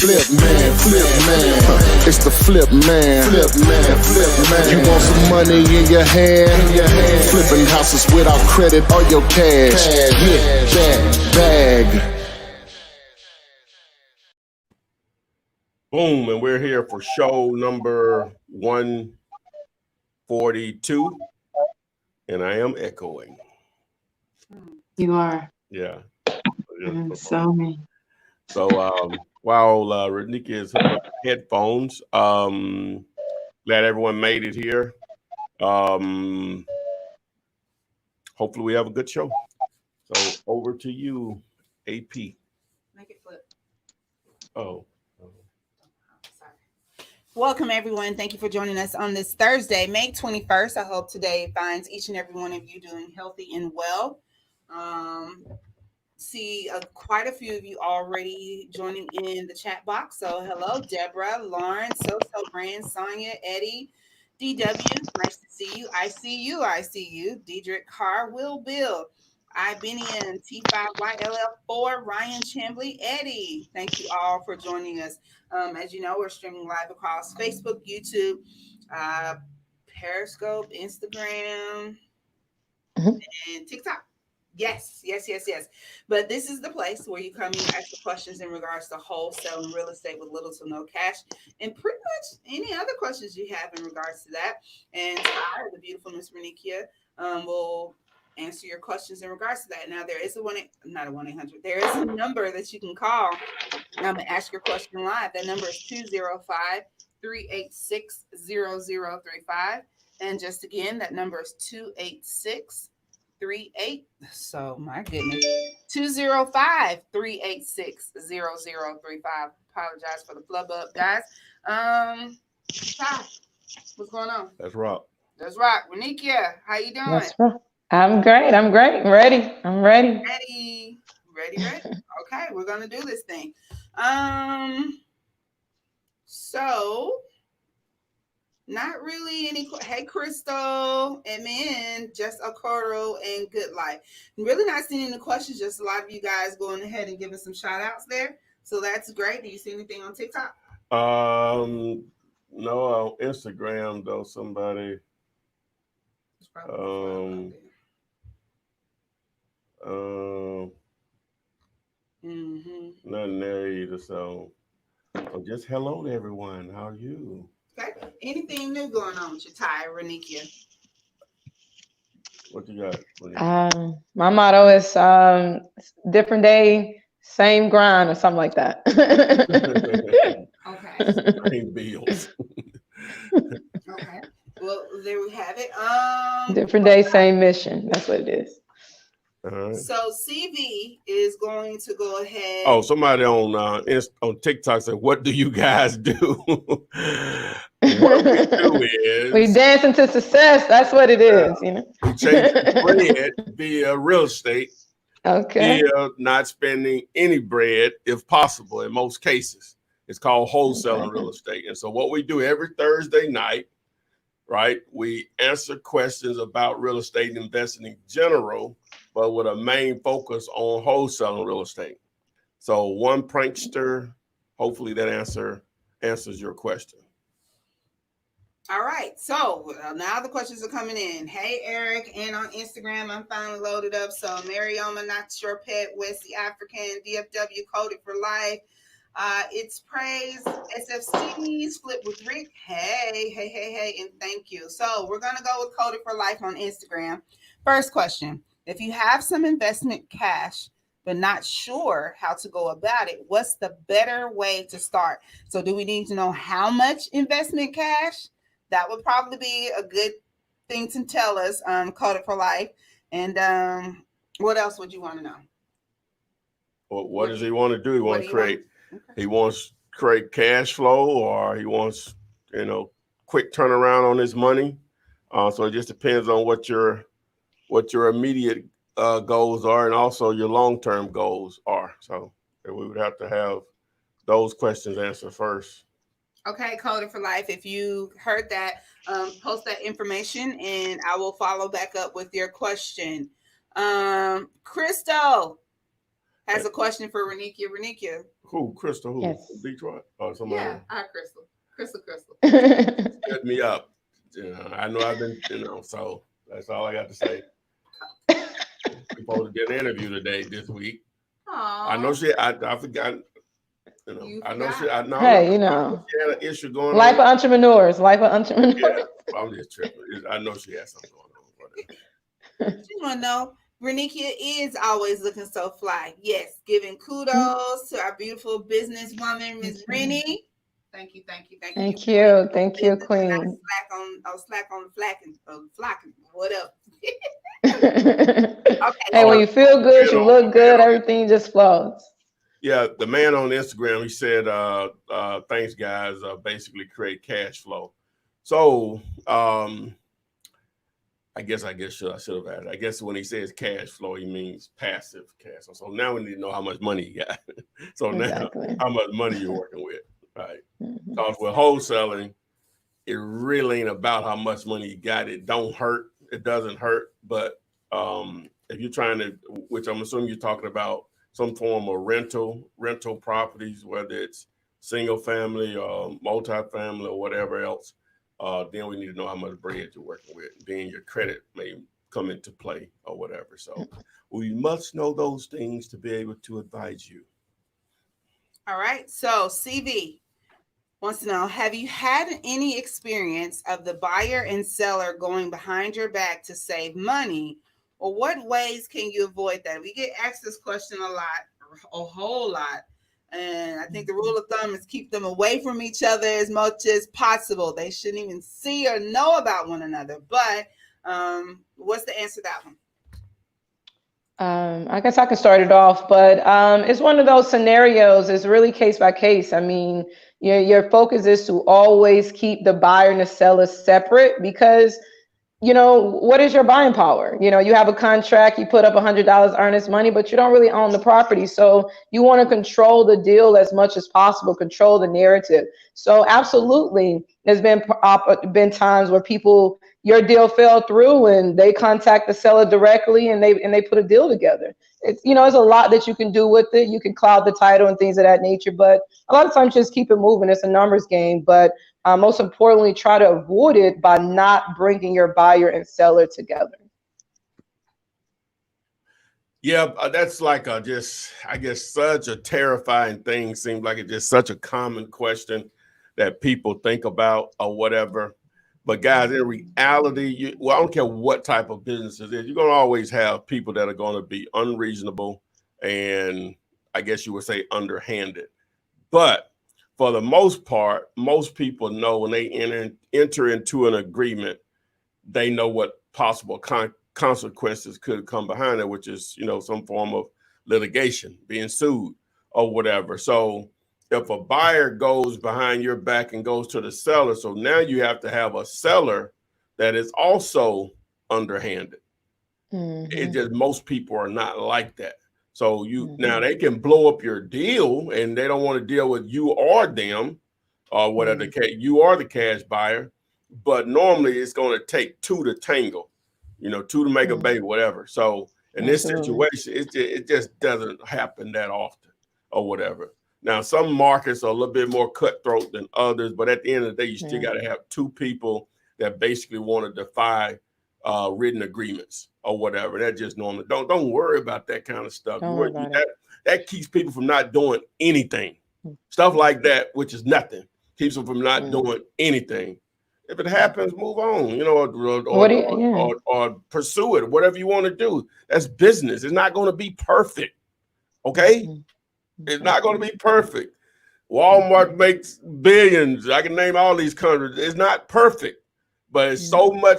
It's the flip man. You want some money in your hand? Flipping houses without credit or your cash. Get that bag. Boom, and we're here for show number 142, and I am echoing. You are. Yeah. So me. So while Renika is hooking up headphones, glad everyone made it here. Hopefully we have a good show. So over to you, AP. Make it flip. Oh. Welcome, everyone. Thank you for joining us on this Thursday, May 21st. I hope today finds each and every one of you doing healthy and well. See quite a few of you already joining in the chat box. So hello, Deborah, Lauren, So Brand, Sonia, Eddie, DW. Nice to see you. I see you. Diedrich Carr, Will Bill, Ibenian, T5YLF4, Ryan Chambly, Eddie. Thank you all for joining us. As you know, we're streaming live across Facebook, YouTube, Periscope, Instagram, and TikTok. Yes. But this is the place where you come and ask the questions in regards to wholesaling real estate with little to no cash, and pretty much any other questions you have in regards to that. And Ty, the beautiful Miss Renikia, will answer your questions in regards to that. Now, there is not a 1-800. There is a number that you can call and ask your question live. That number is 205-386-0035. And just again, that number is 286-38. So my goodness, 205-386-0035. Apologize for the flub up, guys. Ty, what's going on? Let's rock. Renikia, how you doing? That's right. I'm great. I'm ready. Ready. Okay, we're gonna do this thing. So not really any. Hey, Crystal, Amen, just Okoro, and Good Life. Really not seeing any questions. Just a lot of you guys going ahead and giving some shout outs there. So that's great. Do you see anything on TikTok? No, on Instagram though. Somebody. Nothing there either. So just hello to everyone. How are you? Okay. Anything new going on with your Ty, Renikia? What you got? My motto is different day, same grind, or something like that. Okay. Same bills. Okay. Well, there we have it. Different day, same mission. That's what it is. Right. So CV is going to go ahead. Oh, somebody on TikTok said, "What do you guys do?" What we do is we dance into success. That's what it is, you know. We change bread via real estate. Okay. Via not spending any bread, if possible. In most cases, it's called wholesaling real estate. And so, what we do every Thursday night, right? We answer questions about real estate investing in general, but with a main focus on wholesaling real estate. So one prankster, hopefully that answers your question. All right. So now the questions are coming in. Hey, Eric. And on Instagram, I'm finally loaded up. So Marioma, Not Your Pet, Wesley African, DFW, Coded for Life. It's Praise, SFCs, Flip with Rick. Hey, and thank you. So we're going to go with Coded for Life on Instagram. First question. If you have some investment cash, but not sure how to go about it, what's the better way to start? So do we need to know how much investment cash? That would probably be a good thing to tell us, Coded for Life. And what else would you want to know? Well, what does he want to do? He wants to create cash flow, or he wants, quick turnaround on his money. So it just depends on what your immediate goals are, and also your long-term goals are. So we would have to have those questions answered first. Okay, Coded for Life. If you heard that, post that information, and I will follow back up with your question. Crystal. has a question for Renikia. Renikia. Who? Crystal? Who? Yes. Detroit? Or somebody? Yeah, our Crystal. Crystal. Set me up. I know I've been, so that's all I got to say. We're supposed to get an interview this week. Aww. I know I forgot. I know she. I know. Hey, she had an issue going life on. of entrepreneurs. Yeah, I'm just tripping. I know she has something going on. She want to know. Renikia is always looking so fly. Yes, giving kudos to our beautiful businesswoman, Miss Rennie. Thank you. Thank you, Queen. Slack on flacking, whatever. Okay. Hey, when you feel good, you look good, everything just flows. Yeah, the man on Instagram, he said, thanks, guys, basically create cash flow. So I guess I should have asked. I guess when he says cash flow, he means passive cash flow. So now we need to know how much money you got. So now how much money you're working with, right? Because with wholesaling, it really ain't about how much money you got. It don't hurt. It doesn't hurt. But if you're trying to, which I'm assuming you're talking about some form of rental properties, whether it's single family or multi-family or whatever else, then we need to know how much bread you're working with. Then your credit may come into play or whatever. So we must know those things to be able to advise you. All right. So CV wants to know, have you had any experience of the buyer and seller going behind your back to save money? Or what ways can you avoid that? We get asked this question a whole lot. And I think the rule of thumb is keep them away from each other as much as possible. They shouldn't even see or know about one another. But what's the answer to that one? I guess I can start it off, but it's one of those scenarios. It's really case by case. I mean, your focus is to always keep the buyer and the seller separate because what is your buying power? You have a contract, you put up $100 earnest money, but you don't really own the property. So you want to control the deal as much as possible, control the narrative. So absolutely, there's been times where your deal fell through and they contact the seller directly and they put a deal together. It's, there's a lot that you can do with it. You can cloud the title and things of that nature, but a lot of times just keep it moving. It's a numbers game, but most importantly, try to avoid it by not bringing your buyer and seller together. Yeah, that's like I guess such a terrifying thing. Seems like it's just such a common question that people think about or whatever. But guys, in reality, I don't care what type of business it is, you're going to always have people that are going to be unreasonable and I guess you would say underhanded. But for the most part, most people know when they enter into an agreement, they know what possible consequences could come behind it, which is, some form of litigation, being sued or whatever. So if a buyer goes behind your back and goes to the seller, so now you have to have a seller that is also underhanded. It just, most people are not like that. So now they can blow up your deal and they don't want to deal with you or them or whatever the case. You are the cash buyer, but normally it's going to take two to tangle, two to make a baby, whatever. So in this situation, it just doesn't happen that often or whatever. Now, some markets are a little bit more cutthroat than others, but at the end of the day, you still got to have two people that basically want to defy written agreements or whatever. That just normally don't worry about that kind of stuff. That keeps people from not doing anything. Stuff like that, which is nothing, keeps them from not doing anything. If it happens, move on, or pursue it, whatever you want to do. That's business. It's not going to be perfect. Okay. It's not going to be perfect. Walmart makes billions. I can name all these countries. It's not perfect, but it's so many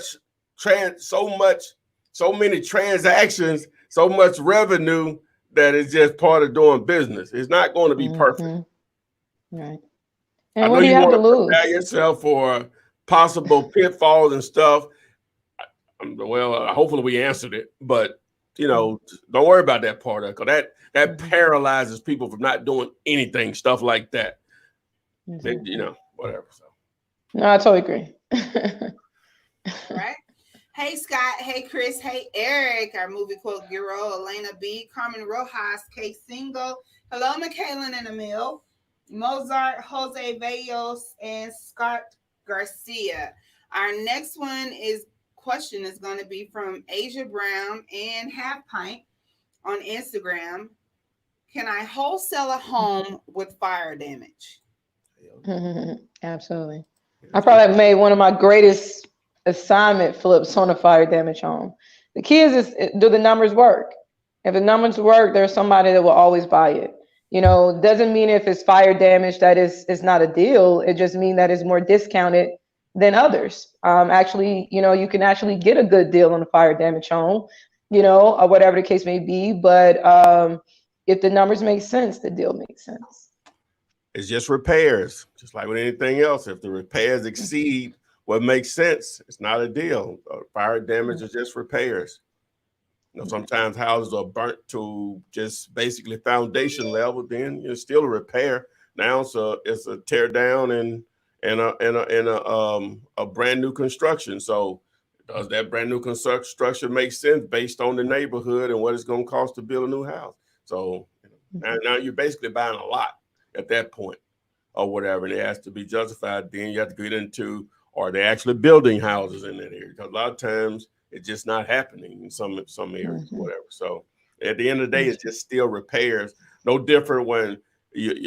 transactions, so much revenue that it's just part of doing business. It's not going to be perfect. Right. And I know you want to prepare yourself for possible pitfalls and stuff. Well, hopefully we answered it, but don't worry about that part of it, because that paralyzes people from not doing anything, stuff like that. Whatever. So. No, I totally agree. All right. Hey Scott, hey Chris, hey Eric, our movie quote hero, Elena B, Carmen Rojas, K Single, hello Michaela and Emil, Mozart, Jose Vellos, and Scott Garcia. Our next question is going to be from Asia Brown and Half Pint on Instagram. Can I wholesale a home with fire damage? Absolutely. I probably made one of my greatest assignment flips on a fire damage home. The key is do the numbers work? If the numbers work, there's somebody that will always buy it. Doesn't mean if it's fire damage that it's not a deal. It just means that it's more discounted than others. Actually, you can actually get a good deal on a fire damage home, or whatever the case may be. But if the numbers make sense, the deal makes sense. It's just repairs, just like with anything else. If the repairs exceed what makes sense, it's not a deal. Fire damage is just repairs. Sometimes houses are burnt to just basically foundation level. Then it's still a repair. Now it's a tear down and a brand new construction. So does that brand new construction make sense based on the neighborhood and what it's going to cost to build a new house? So now you're basically buying a lot at that point or whatever, and it has to be justified. Then you have to get into, are they actually building houses in that area? Because a lot of times it's just not happening in some areas, whatever. So at the end of the day, it's just still repairs. No different when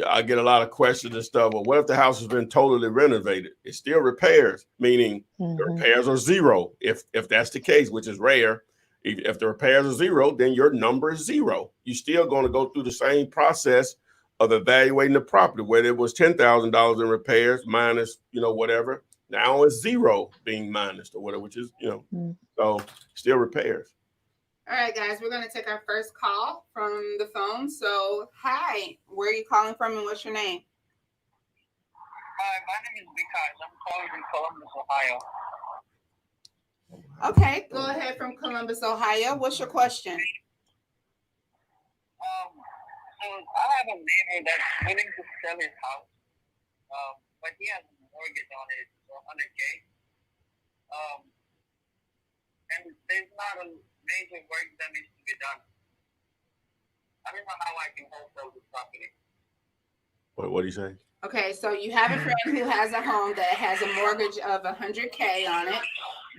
I get a lot of questions and stuff. Well, what if the house has been totally renovated? It's still repairs, meaning the repairs are zero. If that's the case, which is rare, if the repairs are zero, then your number is zero. You're still going to go through the same process of evaluating the property, whether it was $10,000 in repairs minus, whatever. Now it's zero being minus or whatever, which is, so still repairs. All right, guys, we're going to take our first call from the phone. So, hi, where are you calling from and what's your name? Hi, my name is Vikas. I'm calling from Columbus, Ohio. Okay, go ahead from Columbus, Ohio. What's your question? So I have a neighbor that's willing to sell his house, but he has a mortgage on it for $100K. And there's not a major work that needs to be done. I don't know how I can wholesale this property. What do you say? Okay, so you have a friend who has a home that has a mortgage of $100K on it.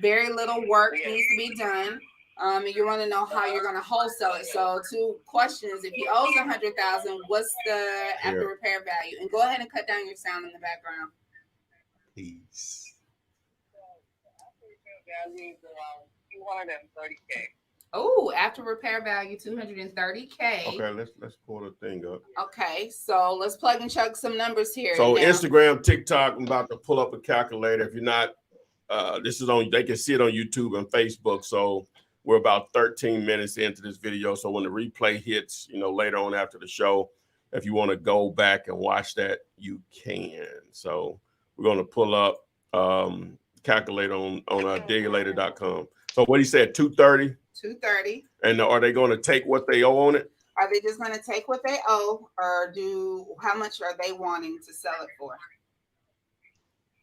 Very little work needs to be done. And you want to know how you're going to wholesale it. So, two questions: if he owes $100,000, what's the after repair value? And go ahead and cut down your sound in the background. Peace. So after repair value is around $230K. Oh, after repair value, $230K. Okay, let's pull the thing up. Okay, so let's plug and chug some numbers here. So now. Instagram, TikTok, I'm about to pull up a calculator. If you're not, this is on, they can see it on YouTube and Facebook. So we're about 13 minutes into this video. So when the replay hits, later on after the show, if you want to go back and watch that, you can. So we're going to pull up calculator on digulator.com. So what he said, 230? 230. And are they going to take what they owe on it? Are they just going to take what they owe, or how much are they wanting to sell it for?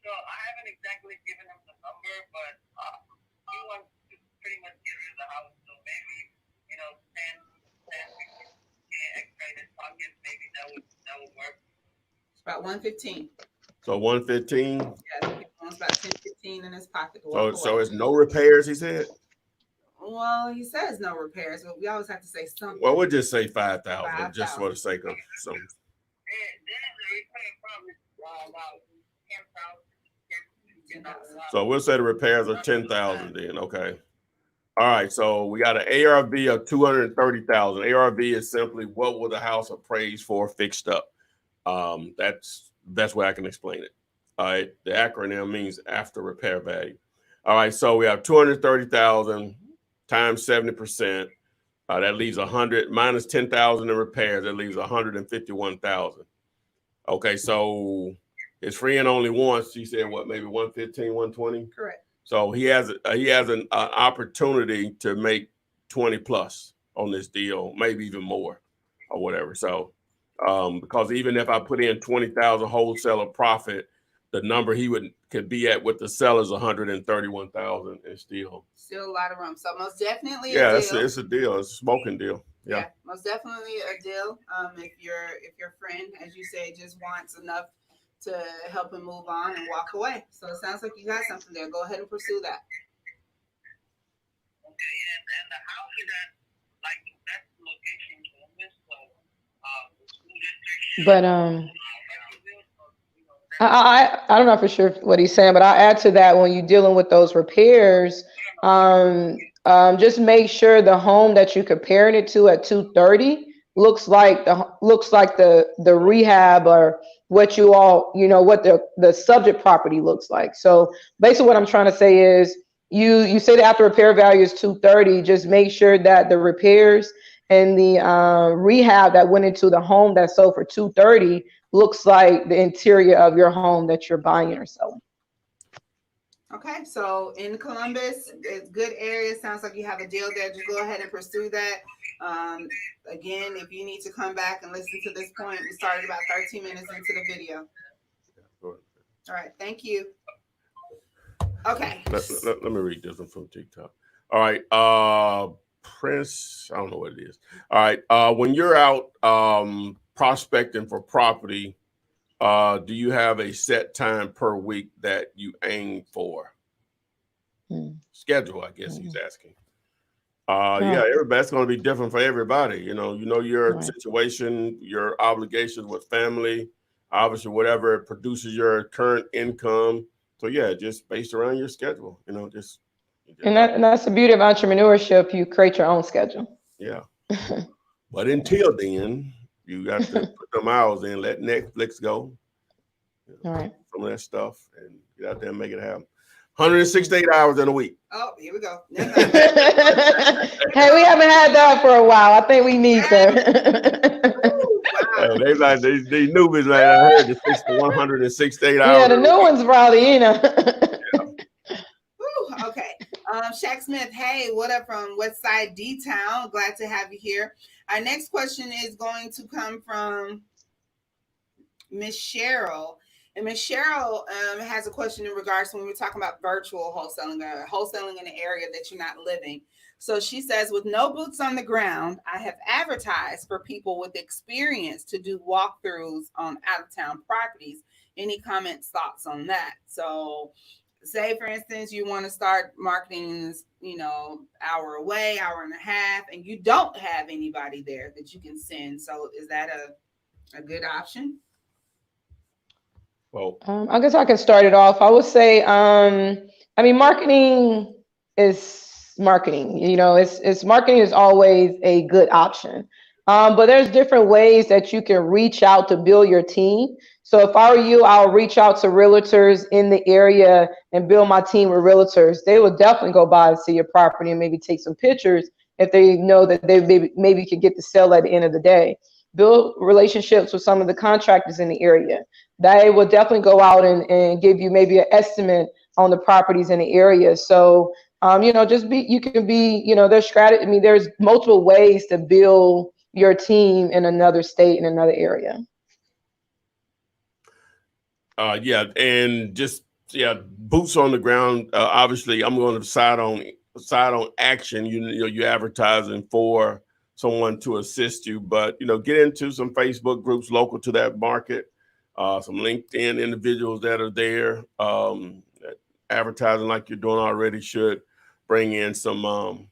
So I haven't exactly given him the number, but he wants to pretty much get rid of the house. So maybe, 10, 15K extra in his pocket, maybe that would work. It's about 115. So 115? Yeah, he wants about 10, 15 in his pocket. So it's no repairs, he said? Well, he says no repairs, but we always have to say something. Well, we'll just say 5,000 just for the sake of some. There is a repair probably about 10,000. So we'll say the repairs are 10,000 then. Okay. All right. So we got an ARV of 230,000. ARV is simply what will the house appraise for fixed up. That's the best way I can explain it. All right. The acronym means after repair value. All right. So we have 230,000 times 70%. That leaves 100 minus 10,000 in repairs. That leaves 151,000. Okay. So it's free and only once. He said, what, maybe 115, 120? Correct. So he has an opportunity to make 20 plus on this deal, maybe even more or whatever. So because even if I put in 20,000 wholesaler profit, the number he could be at with the sellers 131,000 and still a lot of room. So most definitely yeah, a deal. it's a deal. It's a smoking deal. Yeah. Most definitely a deal. If your friend, as you say, just wants enough to help him move on and walk away. So it sounds like you got something there. Go ahead and pursue that. Okay, and the house is at like the best location in Columbus, so the school district. But I don't know for sure what he's saying, but I'll add to that when you're dealing with those repairs, just make sure the home that you're comparing it to at 230 looks like the rehab or what you all, what the subject property looks like. So basically what I'm trying to say is you say the after repair value is 230, just make sure that the repairs and the rehab that went into the home that sold for 230 looks like the interior of your home that you're buying or selling. Okay, so in Columbus, it's good area. Sounds like you have a deal there. Just go ahead and pursue that. Again, if you need to come back and listen to this point, we started about 13 minutes into the video. All right, thank you. Okay. Let me read this one from TikTok. All right, Prince, I don't know what it is. All right, when you're out prospecting for property, do you have a set time per week that you aim for? Schedule, I guess he's asking. Yeah, that's going to be different for everybody. You know your situation, your obligations with family, obviously whatever produces your current income. So yeah, just based around your schedule. And that's the beauty of entrepreneurship. You create your own schedule. Yeah. But until then, you got to put them hours in, let Netflix go. All right. Some of that stuff and get out there and make it happen. 168 hours in a week. Oh, here we go. Hey, we haven't had that for a while. I think we need that. Wow. They like these newbies like I heard to fix the 168 hours. Yeah, the new ones probably, Yeah. Okay. Shaq Smith, hey, what up from Westside D-Town? Glad to have you here. Our next question is going to come from Miss Cheryl. And Miss Cheryl has a question in regards to when we're talking about virtual wholesaling or wholesaling in an area that you're not living. So she says, with no boots on the ground, I have advertised for people with experience to do walkthroughs on out-of-town properties. Any comments, thoughts on that? So say, for instance, you want to start marketing, hour away, hour and a half, and you don't have anybody there that you can send. So is that a good option? Well, I guess I can start it off. I would say, marketing is marketing. It's marketing is always a good option. But there's different ways that you can reach out to build your team. So if I were you, I'll reach out to realtors in the area and build my team with realtors. They will definitely go by and see your property and maybe take some pictures if they know that they maybe could get the sale at the end of the day. Build relationships with some of the contractors in the area. They will definitely go out and give you maybe an estimate on the properties in the area. So, there's strategy. There's multiple ways to build your team in another state, in another area. Boots on the ground. Obviously, I'm going to side on action. You're advertising for someone to assist you, but get into some Facebook groups local to that market, some LinkedIn individuals that are there. Advertising like you're doing already should bring in some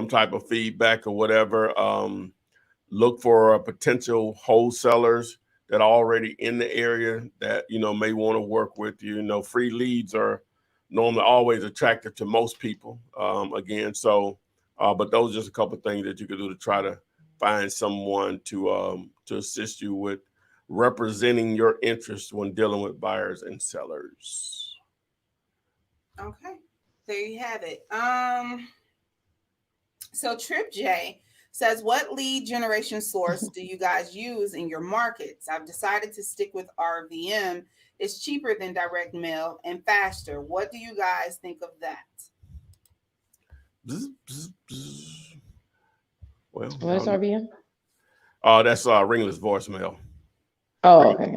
type of feedback or whatever. Look for potential wholesalers that are already in the area that may want to work with you. Free leads are normally always attractive to most people. But those are just a couple of things that you could do to try to find someone to assist you with representing your interests when dealing with buyers and sellers. Okay, there you have it. So Trip J says, what lead generation source do you guys use in your markets? I've decided to stick with RVM. It's cheaper than direct mail and faster. What do you guys think of that? Well, what is RVM? That's ringless voicemail. Oh, okay.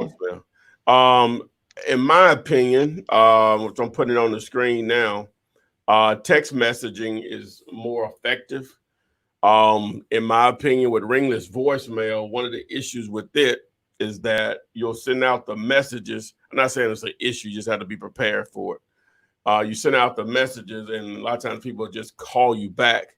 Voicemail. in my opinion, which I'm putting on the screen now, text messaging is more effective. In my opinion, with ringless voicemail, one of the issues with it is that you'll send out the messages. I'm not saying it's an issue, you just have to be prepared for it. You send out the messages, and a lot of times people just call you back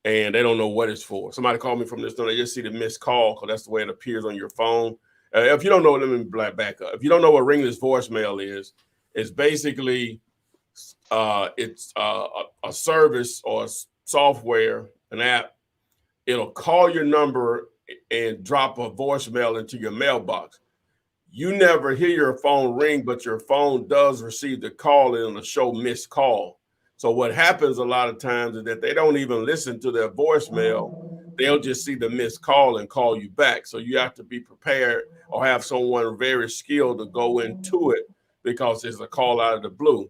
and they don't know what it's for. Somebody called me from this number, they just see the missed call because that's the way it appears on your phone. If you don't know, let me back up. If you don't know what ringless voicemail is, it's basically it's a service or software, an app. It'll call your number and drop a voicemail into your mailbox. You never hear your phone ring, but your phone does receive the call and it'll show missed call. So what happens a lot of times is that they don't even listen to their voicemail. They'll just see the missed call and call you back. So you have to be prepared or have someone very skilled to go into it because it's a call out of the blue.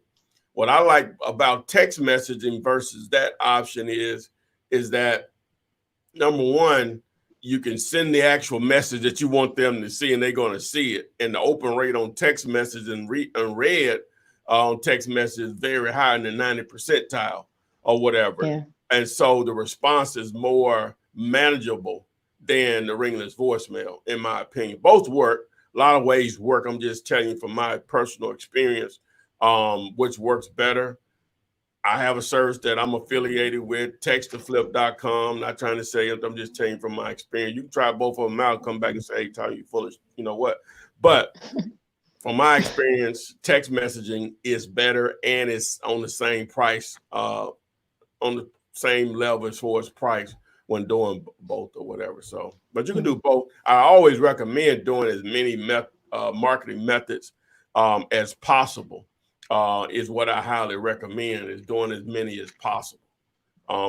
What I like about text messaging versus that option is that number one, you can send the actual message that you want them to see and they're going to see it. And the open rate on text message and read on text message is very high in the 90 percentile or whatever. Yeah. And so the response is more manageable than the ringless voicemail, in my opinion. Both work. A lot of ways work. I'm just telling you from my personal experience, which works better. I have a service that I'm affiliated with, texttoflip.com. Not trying to say it, I'm just telling you from my experience. You can try both of them out, come back and say, hey, Tyler, you foolish, you know what? But from my experience, text messaging is better and it's on the same price, on the same level as far as price when doing both or whatever. So, but you can do both. I always recommend doing as many marketing methods as possible. Is what I highly recommend, is doing as many as possible.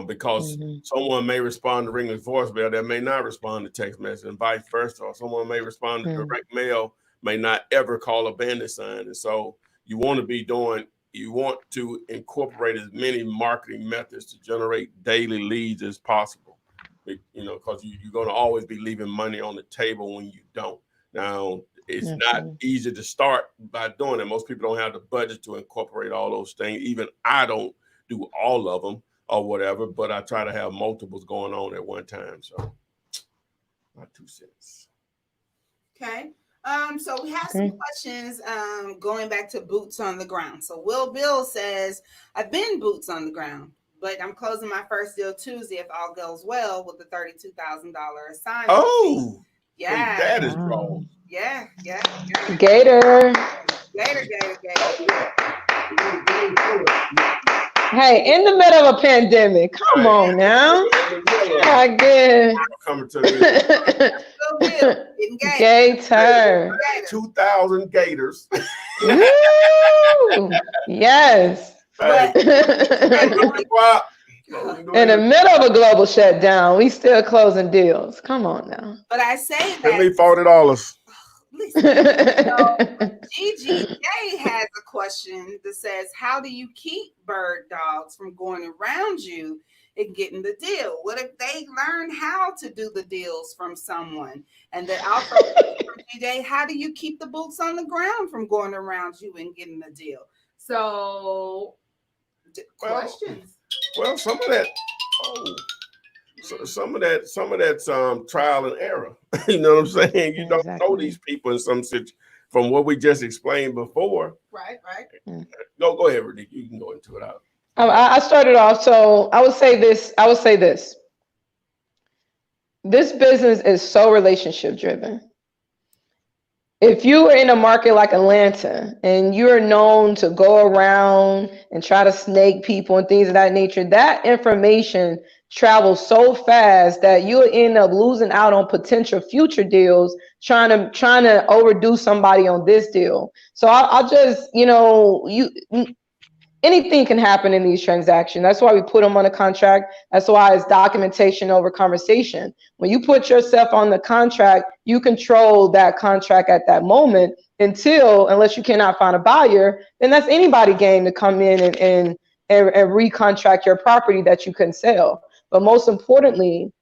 Because someone may respond to ringless voicemail that may not respond to text message and vice versa. Or someone may respond to direct mail, may not ever call a bandit sign. And so you want to incorporate as many marketing methods to generate daily leads as possible. You know, because you're going to always be leaving money on the table when you don't. Now, it's not easy to start by doing it. Most people don't have the budget to incorporate all those things. Even I don't do all of them or whatever, but I try to have multiples going on at one time. So, my 2 cents. Okay. So we have some questions going back to boots on the ground. So Will Bill says, I've been boots on the ground, but I'm closing my first deal Tuesday if all goes well with the $32,000 assignment. Oh, yeah. That is wrong. Yeah. Gator. Hey, in the middle of a pandemic. Come on now. Again. Coming to the Gator. 2,000 gators. Woo! Yes. In the middle of a global shutdown, we still closing deals. Come on now. But I say that. Give me $40. So GGJ has a question that says, how do you keep bird dogs from going around you and getting the deal? What if they learn how to do the deals from someone? And then also, GJ, how do you keep the boots on the ground from going around you and getting the deal? So, questions. Well, some of that. So some of that's trial and error. You know what I'm saying? You don't know these people in some situation from what we just explained before. Right. Go ahead, Rick. You can go into it. I started off. So I would say this. This business is so relationship driven. If you are in a market like Atlanta and you're known to go around and try to snake people and things of that nature, that information travels so fast that you'll end up losing out on potential future deals trying to overdo somebody on this deal. So I'll just, anything can happen in these transactions. That's why we put them on a contract. That's why it's documentation over conversation. When you put yourself on the contract, you control that contract at that moment unless you cannot find a buyer, then that's anybody's game to come in and recontract your property that you couldn't sell. But most importantly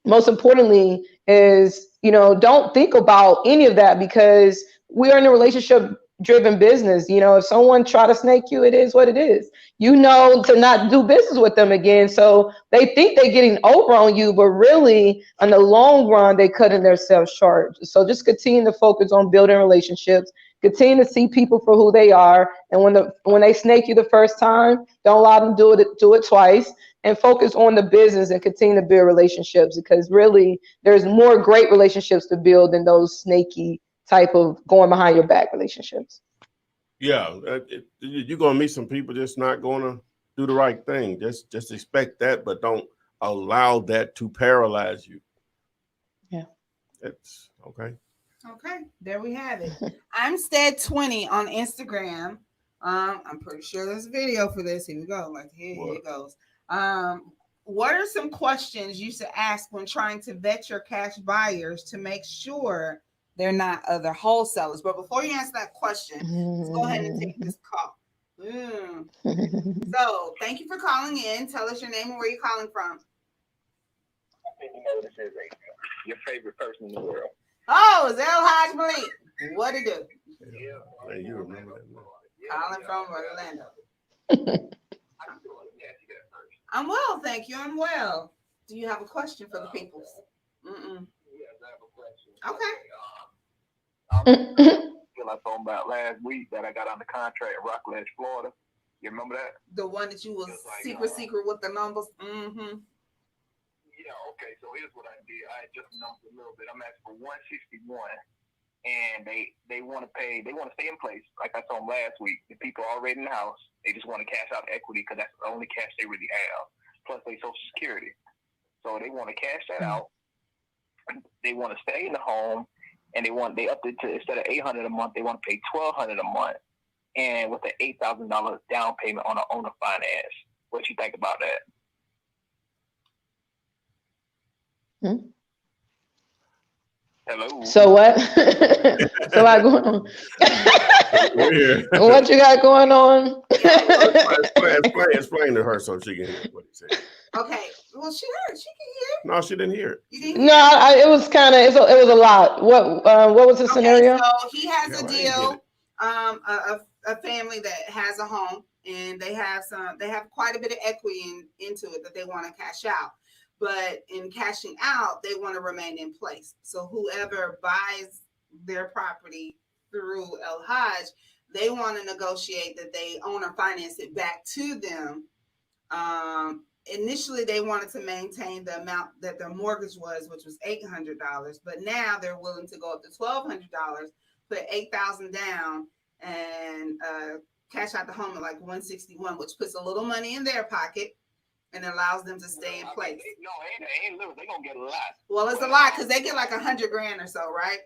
is, don't think about any of that because we are in a relationship driven business. You know, if someone try to snake you, it is what it is. You know, to not do business with them again. So they think they're getting over on you, but really in the long run, they cutting themselves short. So just continue to focus on building relationships. Continue to see people for who they are. And when they snake you the first time, don't allow them to do it twice. And focus on the business and continue to build relationships, because really there's more great relationships to build than those snaky type of going behind your back relationships. Yeah, you're gonna meet some people just not gonna do the right thing. Just expect that, but don't allow that to paralyze you. Yeah, it's okay. Okay, there we have it. I'm Stead20 on Instagram. I'm pretty sure there's a video for this. Here we go. Like here it goes. What are some questions you should ask when trying to vet your cash buyers to make sure they're not other wholesalers? But before you answer that question, let's go ahead and take this call. So thank you for calling in. Tell us your name and where you're calling from. I think you know this is your favorite person in the world. Oh, it's El Haj Malik. What it do? Yeah, you remember that. Calling from Orlando. I'm well, thank you. I'm well. Do you have a question for the people? Yes, I have a question. Okay. I told about last week that I got under contract in Rockledge, Florida. You remember that? The one that you was secret with the numbers? Mm-hmm. Yeah, okay. So here's what I did. I adjusted numbers a little bit. I'm asking for 161, and they want to pay. They want to stay in place. Like I told them last week, the people are already in the house. They just want to cash out equity because that's the only cash they really have. Plus, they Social Security. So they want to cash that out. They want to stay in the home, and they upped it to, instead of $800 a month, they want to pay $1,200 a month, and with an $8,000 down payment on an owner finance. What you think about that? Hello. So what? So what going on? What you got going on? Explain to her so she can hear what he said. Okay. Well, she heard. She can hear. No, she didn't hear it. You didn't hear it was kind of. It was a lot. What was the scenario? So he has a deal. A family that has a home, and they have quite a bit of equity into it that they want to cash out. But in cashing out, they want to remain in place. So whoever buys their property through El Haj, they want to negotiate that they own or finance it back to them. Initially, they wanted to maintain the amount that their mortgage was, which was $800. But now they're willing to go up to $1,200, put $8,000 down, and cash out the home at like $161, which puts a little money in their pocket and allows them to stay in place. No, ain't little. They're going to get a lot. Well, it's a lot because they get like $100,000 or so, right?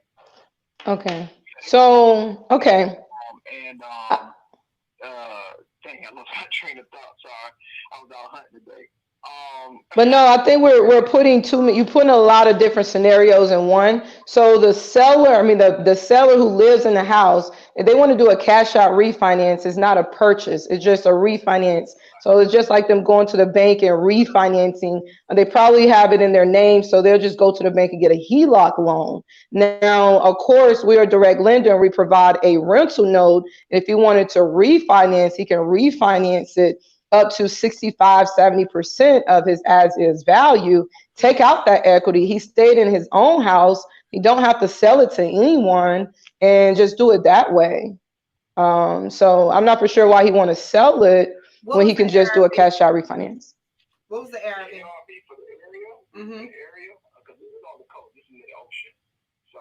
Okay. So, okay. Dang, I lost my train of thought. Sorry. I was out hunting today. But no, I think we're putting you're putting a lot of different scenarios in one. So the seller, the seller who lives in the house, if they want to do a cash out refinance, it's not a purchase. It's just a refinance. So it's just like them going to the bank and refinancing. They probably have it in their name, so they'll just go to the bank and get a HELOC loan. Now, of course, we are a direct lender and we provide a rental note. If he wanted to refinance, he can refinance it up to 65-70% of his as is value, take out that equity. He stayed in his own house. He don't have to sell it to anyone and just do it that way. So I'm not for sure why he want to sell it when he can just do a cash out refinance. What was the ARV? For the area? Mm-hmm. The area? Because this is on the coast. This is in the ocean. So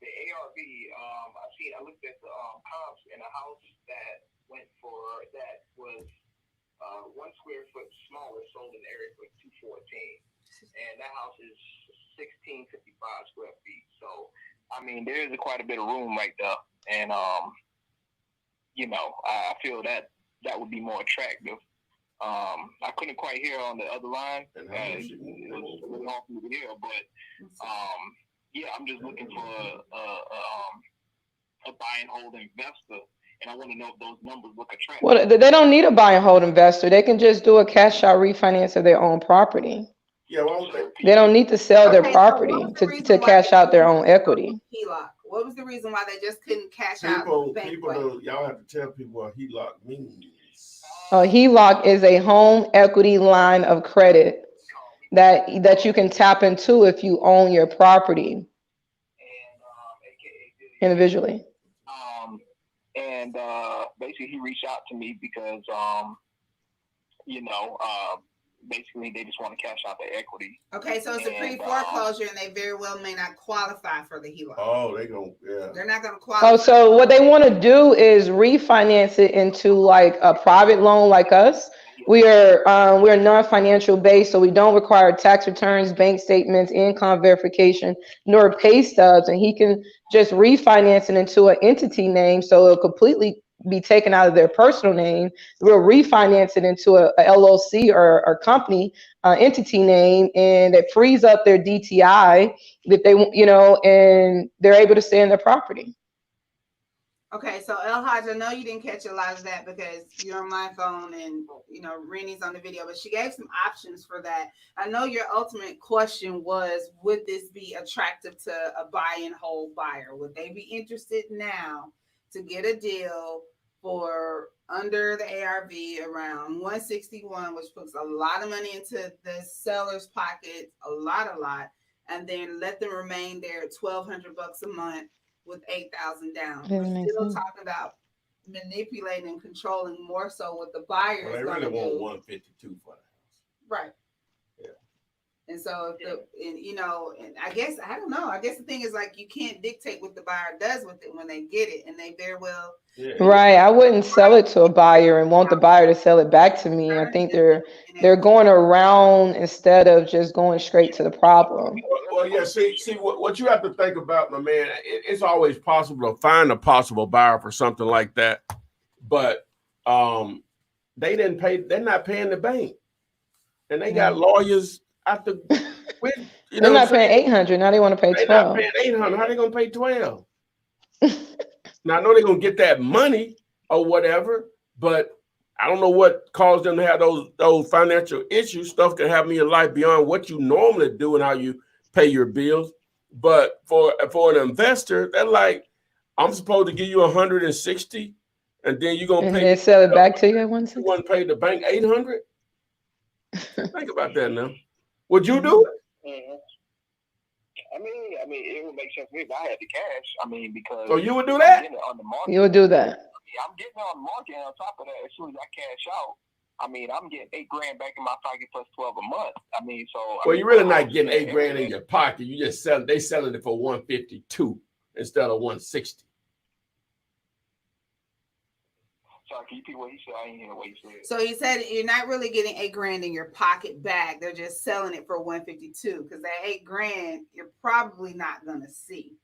the ARV, I looked at the comps in a house that went for, that was 1 square foot smaller, sold in the area for $214, and that house is 1655 square feet. So there is quite a bit of room right there, and I feel that would be more attractive. I couldn't quite hear on the other line. It was really hard for me to hear, but I'm just looking for a buy and hold investor. And I want to know if those numbers look attractive. Well, they don't need a buy and hold investor. They can just do a cash out refinance of their own property. Yeah, they don't need to sell their property to cash out their own equity. HELOC. What was the reason why they just couldn't cash out the bank way? Y'all have to tell people what HELOC means. HELOC is a home equity line of credit that you can tap into if you own your property individually. Basically he reached out to me because basically they just want to cash out their equity. Okay, so it's a pre-foreclosure and they very well may not qualify for the HELOC. Oh, they're not gonna qualify. Oh, so what they want to do is refinance it into like a private loan like us. We're non-financial based, so we don't require tax returns, bank statements, income verification, nor pay stubs, and he can just refinance it into an entity name, so it'll completely be taken out of their personal name. We'll refinance it into a LLC or company entity name, and it frees up their DTI that they, and they're able to stay in their property. Okay, so El Haj, I know you didn't catch a lot of that because you're on my phone and Rennie's on the video, but she gave some options for that. I know your ultimate question was, would this be attractive to a buy and hold buyer? Would they be interested now to get a deal for under the ARV around 161, which puts a lot of money into the seller's pocket, a lot, and then let them remain there at $1,200 a month with 8,000 down? We're still talking about manipulating and controlling more so what the buyer is going to do. They really want 152 for the house, right? Yeah. And so, and I guess I don't know. I guess the thing is, like, you can't dictate what the buyer does with it when they get it, and they very well. Yeah. Right. I wouldn't sell it to a buyer and want the buyer to sell it back to me. I think they're going around instead of just going straight to the problem. Well, yeah. See, what you have to think about, my man. It's always possible to find a possible buyer for something like that, but they didn't pay. They're not paying the bank, and they got lawyers out the. They're not paying $800 now. They want to pay $1,200. They're not paying $800. How they gonna pay $1,200? Now I know they're gonna get that money or whatever, but I don't know what caused them to have those financial issues. Stuff can happen in your life beyond what you normally do and how you pay your bills. But for an investor, they're like, I'm supposed to give you 160, and then you're gonna pay. And sell it back to you at 160. You want to pay the bank 800? Think about that now. Would you do it? Mm-hmm. I mean, it would make sense to me if I had the cash. Because so you would do that? You would do that. I'm getting it on the market, and on top of that, as soon as I cash out, I'm getting $8,000 back in my pocket plus 12 a month. Well, you're really not getting $8,000 in your pocket. You just they selling it for 152 instead of 160. Sorry, can you repeat what he said? I didn't hear what he said. So he said you're not really getting $8,000 in your pocket back. They're just selling it for 152 because that $8,000 you're probably not gonna see,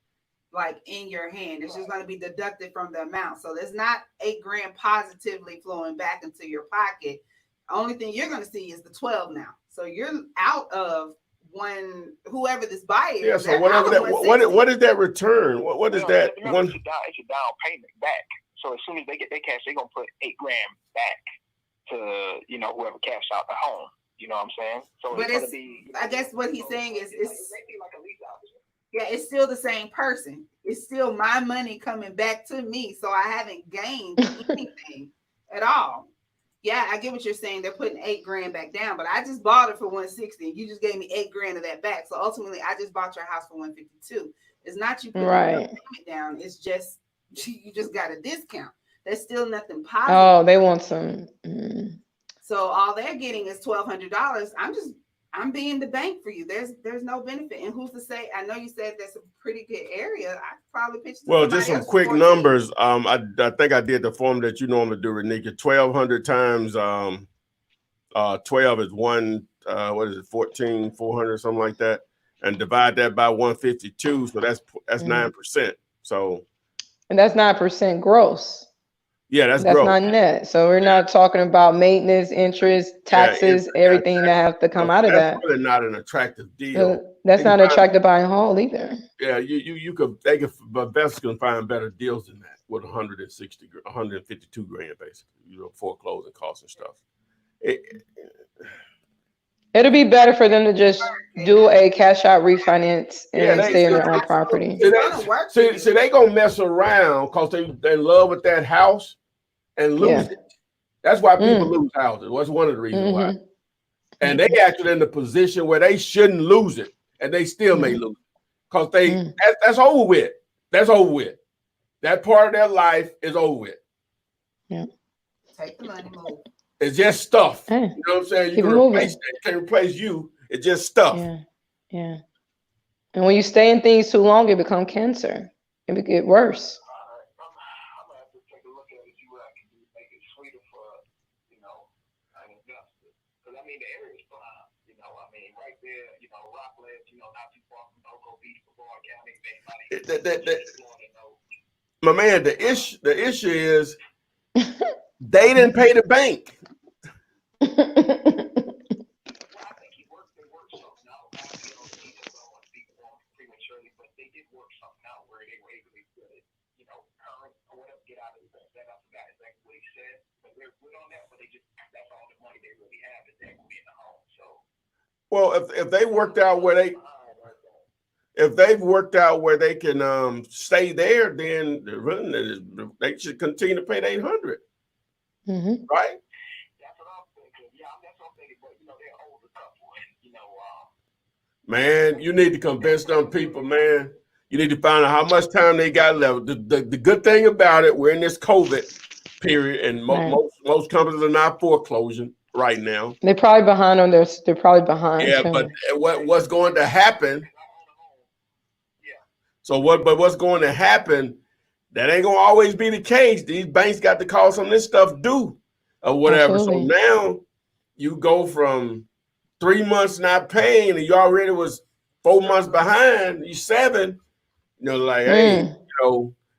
like, in your hand. It's just gonna be deducted from the amount. So there's not $8,000 positively flowing back into your pocket. The only thing you're gonna see is the 12 now. So you're out of whoever this buyer is. Yeah. So whatever that. What is that return? What is that? It's a down payment back. So as soon as they get their cash, they're gonna put $8,000 back to whoever cashed out the home. You know what I'm saying? So but it's I guess what he's saying is it's like a lease option. Yeah, it's still the same person. It's still my money coming back to me, so I haven't gained anything at all. Yeah, I get what you're saying. They're putting $8,000 back down, but I just bought it for 160. You just gave me $8,000 of that back. So ultimately, I just bought your house for 152. It's not you putting the payment down. It's just you just got a discount. There's still nothing positive. Oh, they want some. So all they're getting is $1,200. I'm being the bank for you. There's no benefit. And who's to say? I know you said that's a pretty good area. I could probably pitch. Well, just some quick numbers. I think I did the form that you normally do, Renika. 1,200 times 12 is 14,400, something like that, and divide that by 152. So that's 9%. So. And that's 9% gross. Yeah, that's gross. Not net. So we're not talking about maintenance, interest, taxes, everything that have to come out of that. That's really not an attractive deal. That's not attractive buy and hold either. Yeah, but investors can find better deals than that with 152 grand basically. Foreclosing costs and stuff. It'll be better for them to just do a cash out refinance and they stay in their own property. See, they gonna mess around because they in love with that house and lose it. That's why people lose houses. That's one of the reasons why. And they actually in the position where they shouldn't lose it, and they still may lose it because that's over with. That's over with. That part of their life is over with. Yeah. Take the money, move. It's just stuff. Hey, you know what I'm saying? You keep can it moving. replace it. You can't replace you. It's just stuff. Yeah. And when you stay in things too long, it becomes cancer. It get worse. I'm gonna have to take a look at it, see what I can do, make it sweeter for, an investor. Because I mean, the area is fine. I mean, right there, Rockledge, not too far from Oco Beach, Brevard County. My man, the issue is they didn't pay the bank. Well, I think they worked something out. I don't want to speak prematurely, but they did work something out where they were able to get it, current or whatever, get out of that. I forgot exactly what he said, but they're good on that. But that's all the money they really have is equity in the home. So, well, if they worked out where if they've worked out where they can stay there, then they should continue to pay the $800, right? That's what I'm thinking. Yeah, that's what I'm thinking. But they're older couple, Man, you need to convince them people, man. You need to find out how much time they got left. The good thing about it, we're in this COVID period, and most companies are not foreclosing right now. They're probably behind on their. They're probably behind. Yeah, too. but what's going to happen? So what's going to happen? That ain't gonna always be the case. These banks got to call some of this stuff due or whatever. Absolutely. So now you go from 3 months not paying, and you already was 4 months behind. You 7. Hey,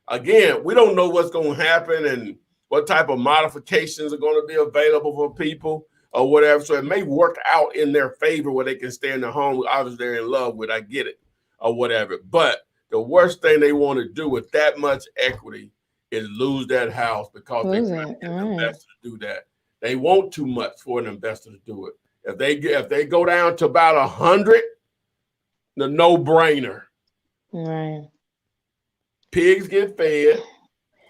again, we don't know what's going to happen and what type of modifications are going to be available for people or whatever. So it may work out in their favor where they can stay in their home. Obviously, they're in love with. I get it or whatever, but the worst thing they want to do with that much equity is lose that house because they want an investor to do that. They want too much for an investor to do it. If they go down to about 100, the no-brainer. Right. Pigs get fed.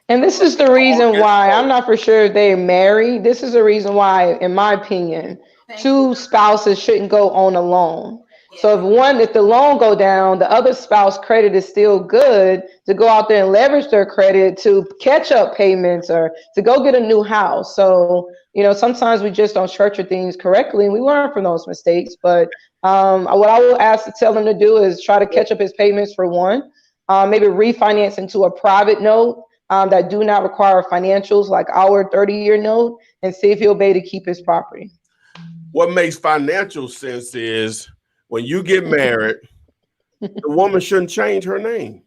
And this is the reason why I'm not for sure if they're married. This is the reason why, in my opinion, two spouses shouldn't go on a loan. So if the loan go down, the other spouse credit is still good to go out there and leverage their credit to catch up payments or to go get a new house. So, sometimes we just don't structure things correctly and we learn from those mistakes. But what I will ask to tell them to do is try to catch up his payments for one, maybe refinance into a private note that do not require financials like our 30-year note, and see if he'll be able to keep his property. What makes financial sense is when you get married, the woman shouldn't change her name.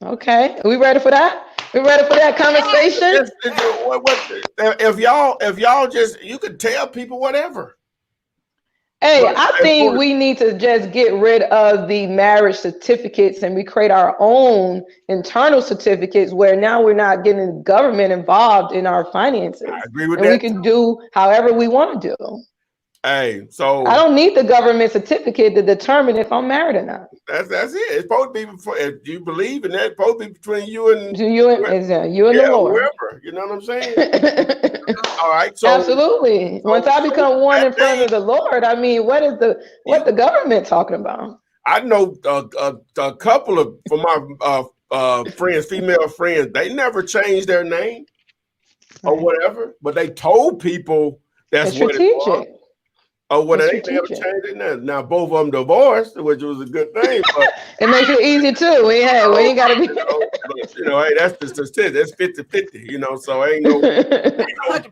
Okay. Are we ready for that? We ready for that conversation? If y'all just, you could tell people whatever. Hey, I think we need to just get rid of the marriage certificates and we create our own internal certificates where now we're not getting the government involved in our finances. I agree with that. And we too. can do however we want to do. Hey, so I don't need the government certificate to determine if I'm married or not. That's it. It's supposed to be before. If you believe in that, it's supposed to be between you and the Lord. Whoever. You know what I'm saying? All right. So absolutely. Once I become one in front of the Lord, I mean, what the government talking about? I know a couple of from my friends, female friends. They never changed their name or whatever, but they told people that's what it was. Oh, well, they never changed it now. Both of them divorced, which was a good thing. But it makes it easy too. We ain't got to be. Hey, that's the statistic. That's 50-50. So ain't no.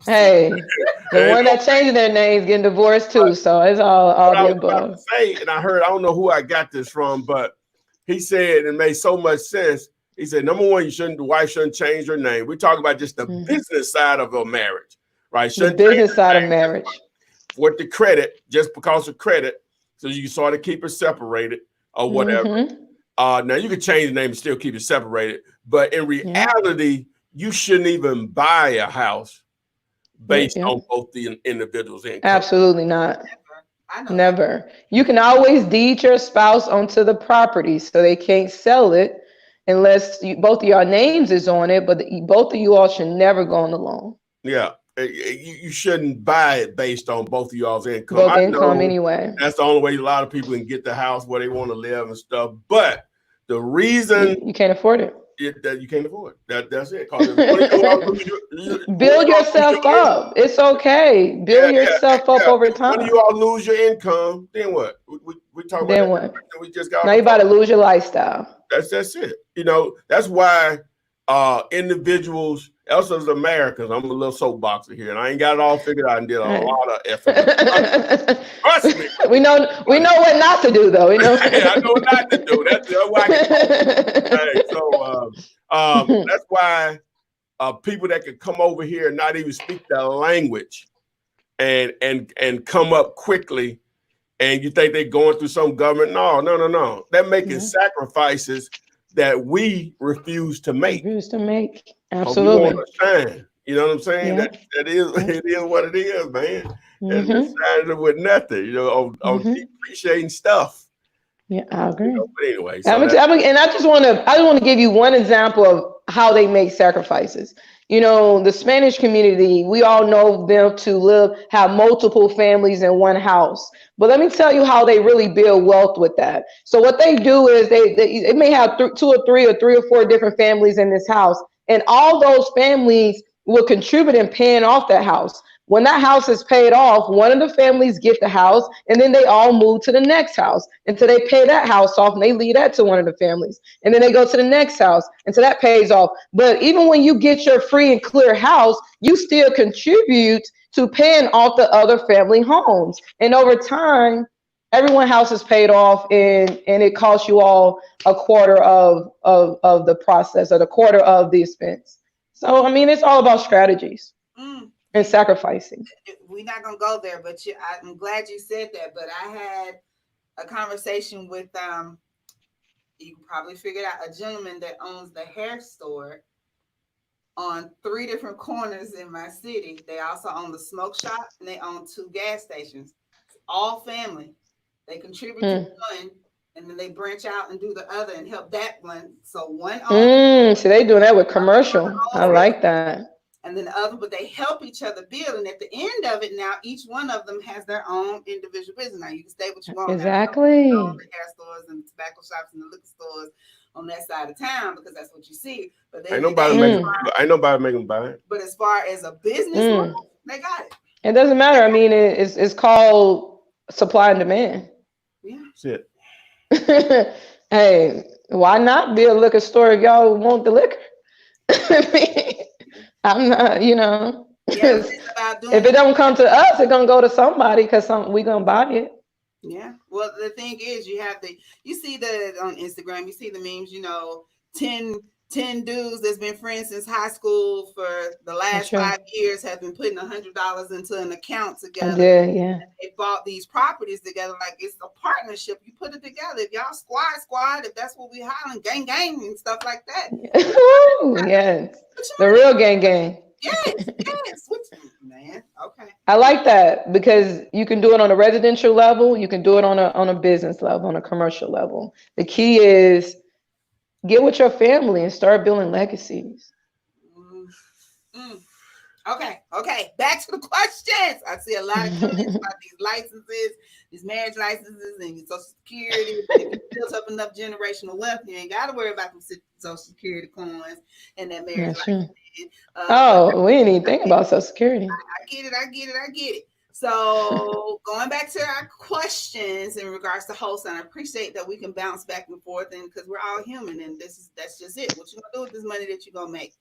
Hey, the one that changing their names getting divorced too. So it's all the above. Say, and I don't know who I got this from, but he said it made so much sense. He said, number one, the wife shouldn't change her name. We talk about just the business side of a marriage, right? The business side of marriage. With the credit, just because of credit, so you sort of keep it separated or whatever. Now you can change the name and still keep it separated, but in reality, you shouldn't even buy a house based on both the individual's income. Absolutely not. I know Never. You can always deed your spouse onto the property, so they can't sell it unless both of your names is on it. But both of you all should never go on the loan. Yeah, you shouldn't buy it based on both of y'all's income. Both income anyway. That's the only way a lot of people can get the house where they want to live and stuff. But the reason you can't afford it. That you can't afford. That's it. Build yourself up. It's okay. Build yourself up over time. When you all lose your income, then what? We talk about then that. What? We just got. Now you about to lose your lifestyle. That's it. You know, that's why individuals, us as Americans, I'm a little soapboxer here, and I ain't got it all figured out and did a lot of effort. Trust me. We know what not to do, though. I know what not to do. That's why that's why people that could come over here and not even speak the language and come up quickly, and you think they're going through some government. No. They're making sacrifices that we refuse to make. Absolutely. We want to shine. You know what I'm saying? Yeah. That is it is what it is, man. And shining with nothing, on depreciating stuff. Yeah, I agree. But anyway, and I just want to give you one example of how they make sacrifices. The Spanish community, we all know them to have multiple families in one house. But let me tell you how they really build wealth with that. So what they do is they may have two or three or four different families in this house, and all those families will contribute in paying off that house. When that house is paid off, one of the families get the house, and then they all move to the next house until they pay that house off, and they leave that to one of the families. And then they go to the next house until that pays off. But even when you get your free and clear house, you still contribute to paying off the other family homes. And over time, everyone's house is paid off, and it costs you all a quarter of the process, or the quarter of the expense. So, I mean, it's all about strategies. And sacrificing. We're not gonna go there, but I'm glad you said that. But I had a conversation with you can probably figure it out, a gentleman that owns the hair store on 3 different corners in my city. They also own the smoke shop, and they own 2 gas stations. It's all family. They contribute to one, and then they branch out and do the other and help that one. So one owns. So they doing that with commercial. I like that. And then the other, but they help each other build. And at the end of it, now each one of them has their own individual business. Now you can stay what you want. Exactly. All the hair stores and the tobacco shops and the liquor stores on that side of town, because that's what you see. But ain't nobody making them buy it. But as far as a business, they got it. It doesn't matter. I mean, it's called supply and demand. Yeah. That's it. Hey, why not be a liquor store if y'all want the liquor? I mean, I'm not, if it don't come to us, it's gonna go to somebody, because we gonna buy it. Yeah. Well, the thing is, you see the on Instagram, you see the memes, 10 dudes that's been friends since high school for the last 5 years have been putting $100 into an account together. Yeah. They bought these properties together like it's a partnership. You put it together. If y'all squad, if that's what we hollering, gang and stuff like that. Yes. The real gang. Yes. Man. Okay. I like that, because you can do it on a residential level. You can do it on a business level, on a commercial level. The key is get with your family and start building legacies. Okay. Back to the questions. I see a lot of comments about these licenses, these marriage licenses, and your Social Security. If you built up enough generational wealth, you ain't got to worry about them Social Security coins and that marriage license. We didn't even think about Social Security. I get it. So going back to our questions in regards to wholesale, I appreciate that we can bounce back and forth, and because we're all human, and that's just it. What you gonna do with this money that you're gonna make?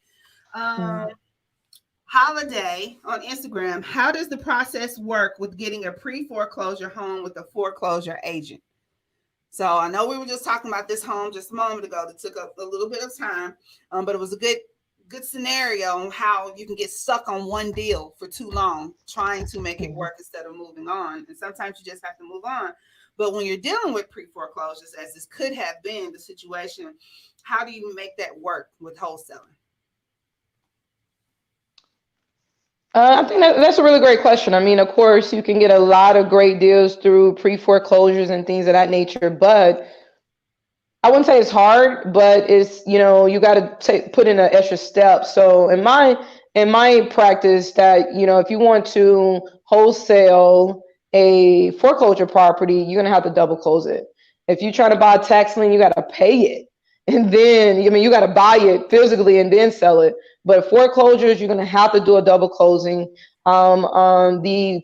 Holiday on Instagram, how does the process work with getting a pre-foreclosure home with a foreclosure agent? So I know we were just talking about this home just a moment ago that took up a little bit of time, but it was a good scenario on how you can get stuck on one deal for too long trying to make it work instead of moving on. And sometimes you just have to move on. But when you're dealing with pre-foreclosures, as this could have been the situation, how do you make that work with wholesaling? I think that's a really great question. I mean, of course, you can get a lot of great deals through pre-foreclosures and things of that nature, but I wouldn't say it's hard, but it's, you got to put in an extra step. So in my practice, that, if you want to wholesale a foreclosure property, you're gonna have to double close it. If you're trying to buy a tax lien, you got to pay it, and then, I mean, you got to buy it physically and then sell it. But foreclosures, you're gonna have to do a double closing. The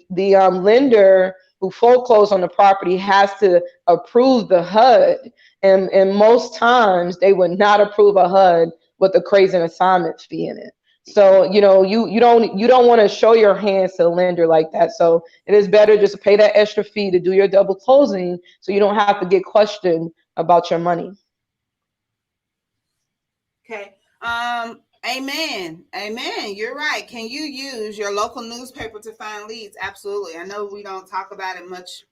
lender who foreclosed on the property has to approve the HUD, and most times they would not approve a HUD with a crazy assignment fee in it. So, you don't want to show your hands to the lender like that. So it is better just to pay that extra fee to do your double closing, so you don't have to get questioned about your money. Okay. Amen. You're right. Can you use your local newspaper to find leads? Absolutely. I know we don't talk about it much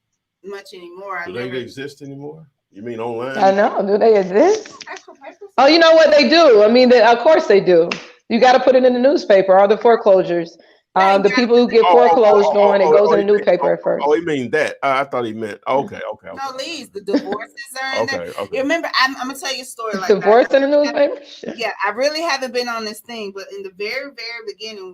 anymore. Do they exist anymore? You mean online? I know. Do they exist? Actual papers? Oh, you know what they do? I mean, of course they do. You got to put it in the newspaper, or the foreclosures. The people who get foreclosed on, it goes in the newspaper at first. Oh, he mean that. I thought he meant, okay. No, leads. The divorces are in there. Okay. You remember, I'm going to tell you a story like Divorce that. in the newspaper? Yeah, I really haven't been on this thing, but in the very, very beginning,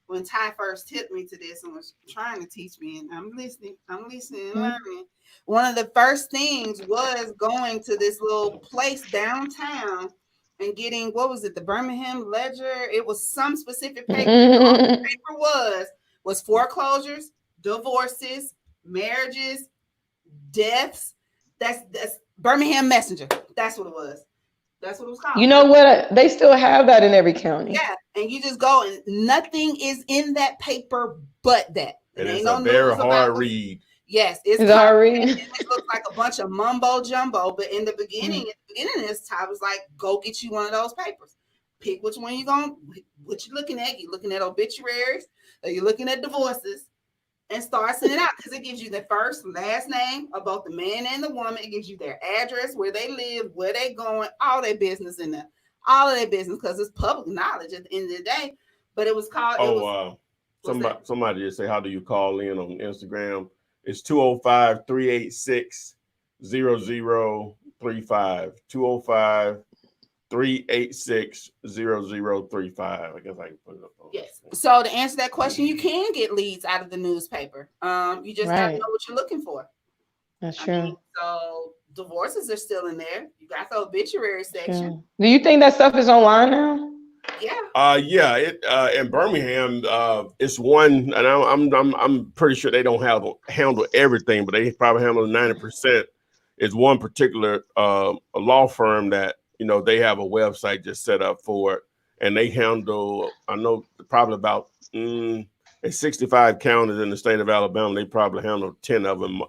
when Ty first tipped me to this and was trying to teach me, and I'm listening and learning. One of the first things was going to this little place downtown and getting, what was it, the Birmingham Ledger? It was some specific paper. All the paper was foreclosures, divorces, marriages, deaths. That's Birmingham Messenger. That's what it was. That's what it was called. You know what? They still have that in every county. Yeah, and you just go, and nothing is in that paper but that. And it's a very hard read. Yes, it's hard read. It looks like a bunch of mumbo jumbo. But in the beginning, of this time, was like, go get you one of those papers. Pick which one what you looking at. You looking at obituaries, or you looking at divorces, and start sending out, because it gives you the first, last name of both the man and the woman. It gives you their address, where they live, where they going, all their business in there, all of their business, because it's public knowledge at the end of the day. But it was called. Somebody just say, how do you call in on Instagram? It's 205-386-0035. 205-386-0035. I guess I can put it up. Yes. So to answer that question, you can get leads out of the newspaper. You just have to know what you're looking for. That's true. So divorces are still in there. You got the obituary section. Do you think that stuff is online now? Yeah. Yeah. It in Birmingham, it's one, and I'm pretty sure they don't handle everything, but they probably handle 90%. It's one particular a law firm that, they have a website just set up for it, and they handle, I know, probably about 65 counties in the state of Alabama. They probably handle 10 of them,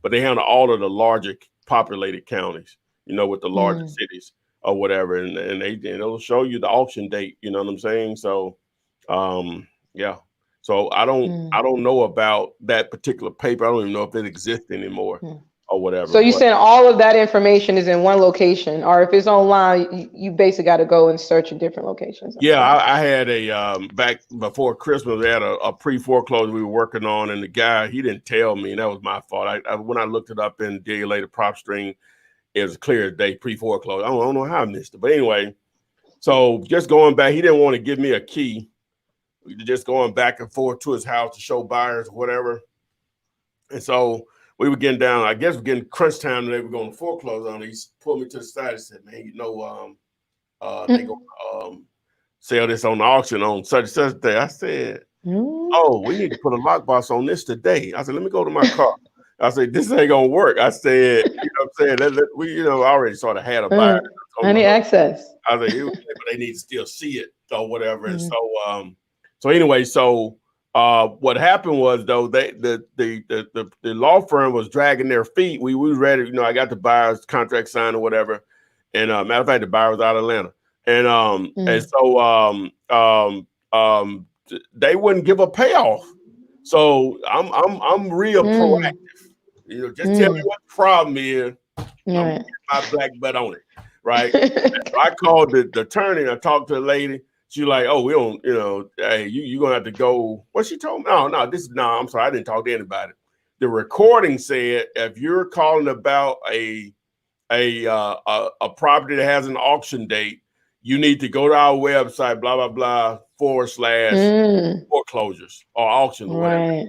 but they handle all of the larger populated counties, with the larger cities or whatever, and it'll show you the auction date. You know what I'm saying? So, yeah. So I don't know about that particular paper. I don't even know if it exists anymore. Or whatever. So you're saying all of that information is in one location, or if it's online, you basically got to go and search in different locations? Yeah, I had a back before Christmas, we had a pre-foreclosure we were working on, and the guy, he didn't tell me, and that was my fault. When I looked it up in DLA, the prop string, it was clear as day pre-foreclosure. I don't know how I missed it, but anyway, so just going back, he didn't want to give me a key. We were just going back and forth to his house to show buyers or whatever, and so we were getting down, I guess we're getting crunch time, and they were going to foreclose on it. He pulled me to the side and said, man, they going to sell this on the auction on such and such day. I said, oh, we need to put a lockbox on this today. I said, let me go to my car. I said, this ain't going to work. I said, you know what I'm saying? We, already sort of had a buyer. I need access. I said, but they need to still see it or whatever. And so anyway, what happened was, though, the law firm was dragging their feet. We was ready, I got the buyer's contract signed or whatever. And matter of fact, the buyer was out of Atlanta. And so they wouldn't give a payoff. So I'm real proactive. Just tell me what the problem is. I'm getting my black butt on it. Right. So I called the attorney and I talked to the lady. She's like, oh, we don't, hey, you're gonna have to go. What she told me? No, I'm sorry, I didn't talk to anybody. The recording said if you're calling about a property that has an auction date, you need to go to our website, blah blah blah / foreclosures or auctions or whatever. Right.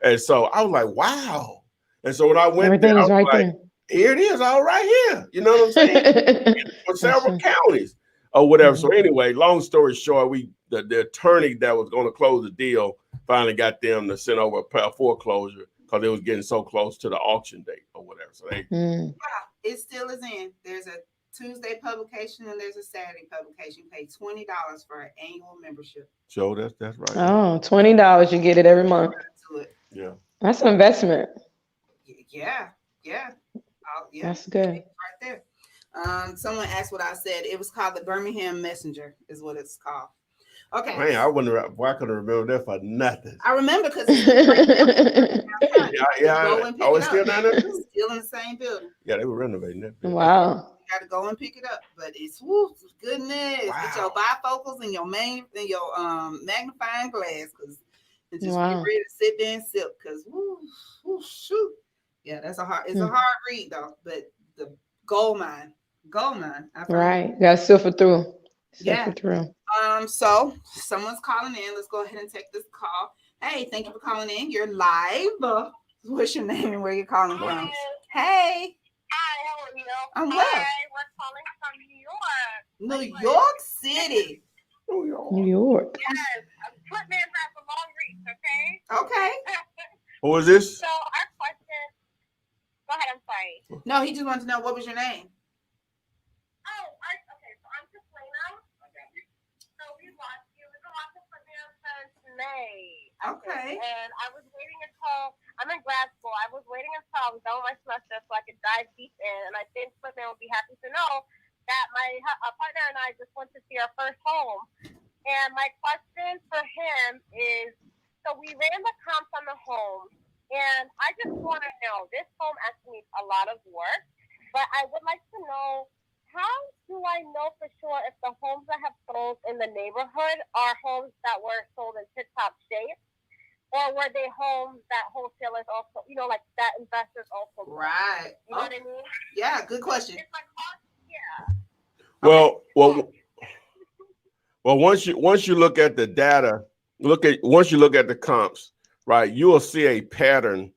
And so I was like, wow. And so when I went Everything there, I is was right like, here it is, all right here. You know what I'm saying? For several counties or whatever. So anyway, long story short, the attorney that was going to close the deal finally got them to send over a foreclosure because it was getting so close to the auction date or whatever. So they it still is in. There's a Tuesday publication and there's a Saturday publication. You pay $20 for an annual membership. So that's right. Oh, $20 you get it every month. Yeah. That's an investment. Yeah. That's good. Right there. Someone asked what I said. It was called the Birmingham Messenger, is what it's called. Okay. Man, I couldn't remember that for nothing. I remember because it's still down there? Still in the same building. Yeah, they were renovating that building. Wow. You got to go and pick it up, but it's goodness. Wow. Get your bifocals and your magnifying glass because just get ready to sit there and sip because shoot. Yeah, it's a hard read though, but the gold mine. Right. You gotta sift it through. So someone's calling in. Let's go ahead and take this call. Hey, thank you for calling in. You're live. What's your name and where you're calling from? Hey. Hi, how are you? I'm well. We're calling from New York. New York City. New York. Yes. Flippinars has a long reach, okay? Who is this? So our question. Go ahead, I'm sorry. No, he just wanted to know what was your name. Okay, so I'm Selena. So we lost you. We've been watching Flippinars since May. Okay. And I was waiting until I'm in grad school. I was waiting until I was done with my semester so I could dive deep in. And I think Flippinars would be happy to know that my partner and I just went to see our first home. And my question for him is, so we ran the comps on the home. And I just want to know, this home actually needs a lot of work, but I would like to know, how do I know for sure if the homes that have sold in the neighborhood are homes that were sold in tip-top shape, or were they homes that wholesalers also, like that investors also bought? Right. You know what I mean? Yeah, good question. It's like, yeah. Well, once you look at the data, once you look at the comps, right, you will see a pattern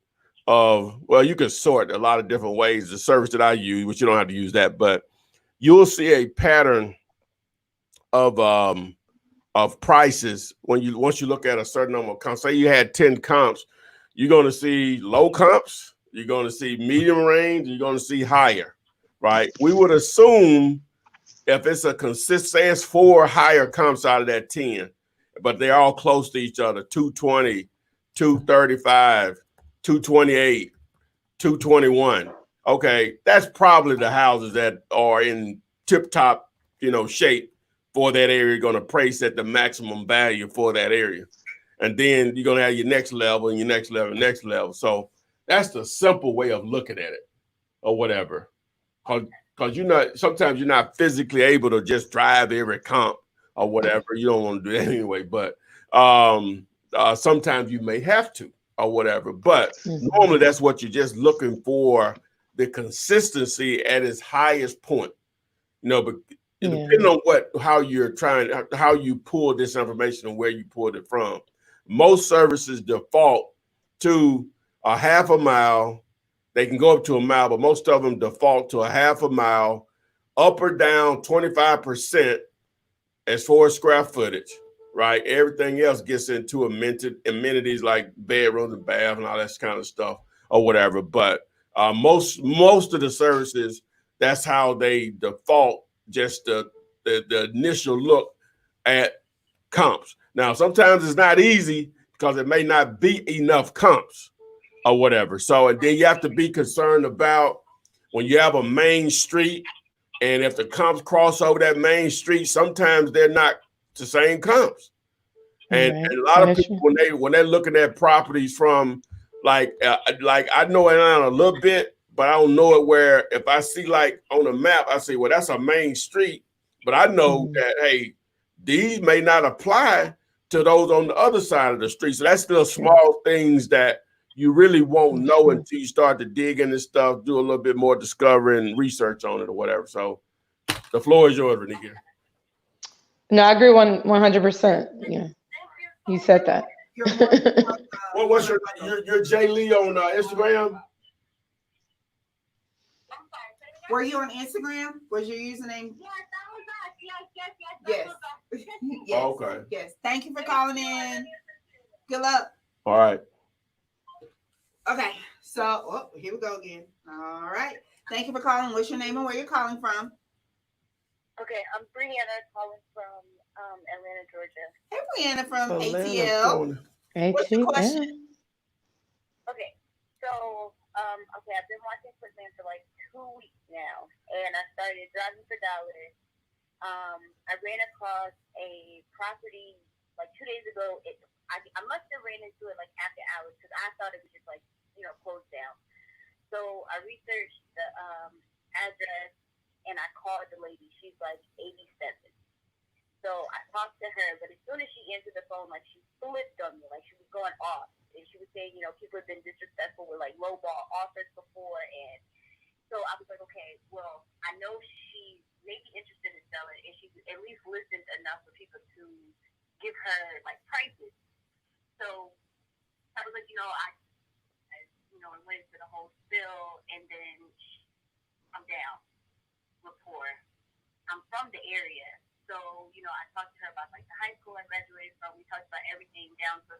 of, you can sort a lot of different ways. The service that I use, which you don't have to use that, but you will see a pattern of prices once you look at a certain number of comps. Say you had 10 comps, you're going to see low comps, you're going to see medium range, you're going to see higher, right? We would assume if it's a consistent, say it's 4 higher comps out of that 10, but they're all close to each other, 220, 235, 228, 221. Okay, that's probably the houses that are in tip-top, shape for that area, going to price at the maximum value for that area. And then you're going to have your next level and your next level and next level. So that's the simple way of looking at it or whatever. Because sometimes you're not physically able to just drive every comp or whatever. You don't want to do that anyway. But sometimes you may have to or whatever. But normally that's what you're just looking for, the consistency at its highest point. But depending on how you pull this information and where you pulled it from. Most services default to a half a mile. They can go up to a mile, but most of them default to a half a mile, up or down 25% as far as square footage, right? Everything else gets into amenities like bedrooms and bath and all that kind of stuff or whatever. But most of the services, that's how they default, just the initial look at comps. Now, sometimes it's not easy because it may not be enough comps or whatever. So and then you have to be concerned about when you have a main street, and if the comps cross over that main street, sometimes they're not the same comps. And a lot of people, when they're looking at properties from like I know Atlanta a little bit, but I don't know it where if I see like on the map, I say, well, that's a main street. But I know that, hey, these may not apply to those on the other side of the street. So that's still small things that you really won't know until you start to dig into stuff, do a little bit more discovery and research on it or whatever. So the floor is yours, Renika. No, I agree 100%. Yeah, you said that. What's your Jay Lee on Instagram? Were you on Instagram? Was your username? Yes. Yes. Okay. Yes. Thank you for calling in. Good luck. All right. Okay. So, here we go again. All right. Thank you for calling. What's your name and where you're calling from? Okay, I'm Brianna calling from Atlanta, Georgia. Hey, Brianna from Atlanta, ATL. What's your question? Okay, so okay, I've been watching Flippinars for like 2 weeks now, and I started driving for Dallas. I ran across a property like 2 days ago. I must have ran into it like after hours because I thought it was just like closed down. So I researched the address and I called the lady. She's like 87. So I talked to her, but as soon as she answered the phone, like she flipped on me, like she was going off, and she was saying, people have been disrespectful with like lowball offers before, and so I was like, okay, well, I know she may be interested in selling, and she at least listened enough for people to give her like prices. So I was like, I went into the whole spill, and then I'm down. Rapport. I'm from the area, so I talked to her about like the high school I graduated from. We talked about everything down to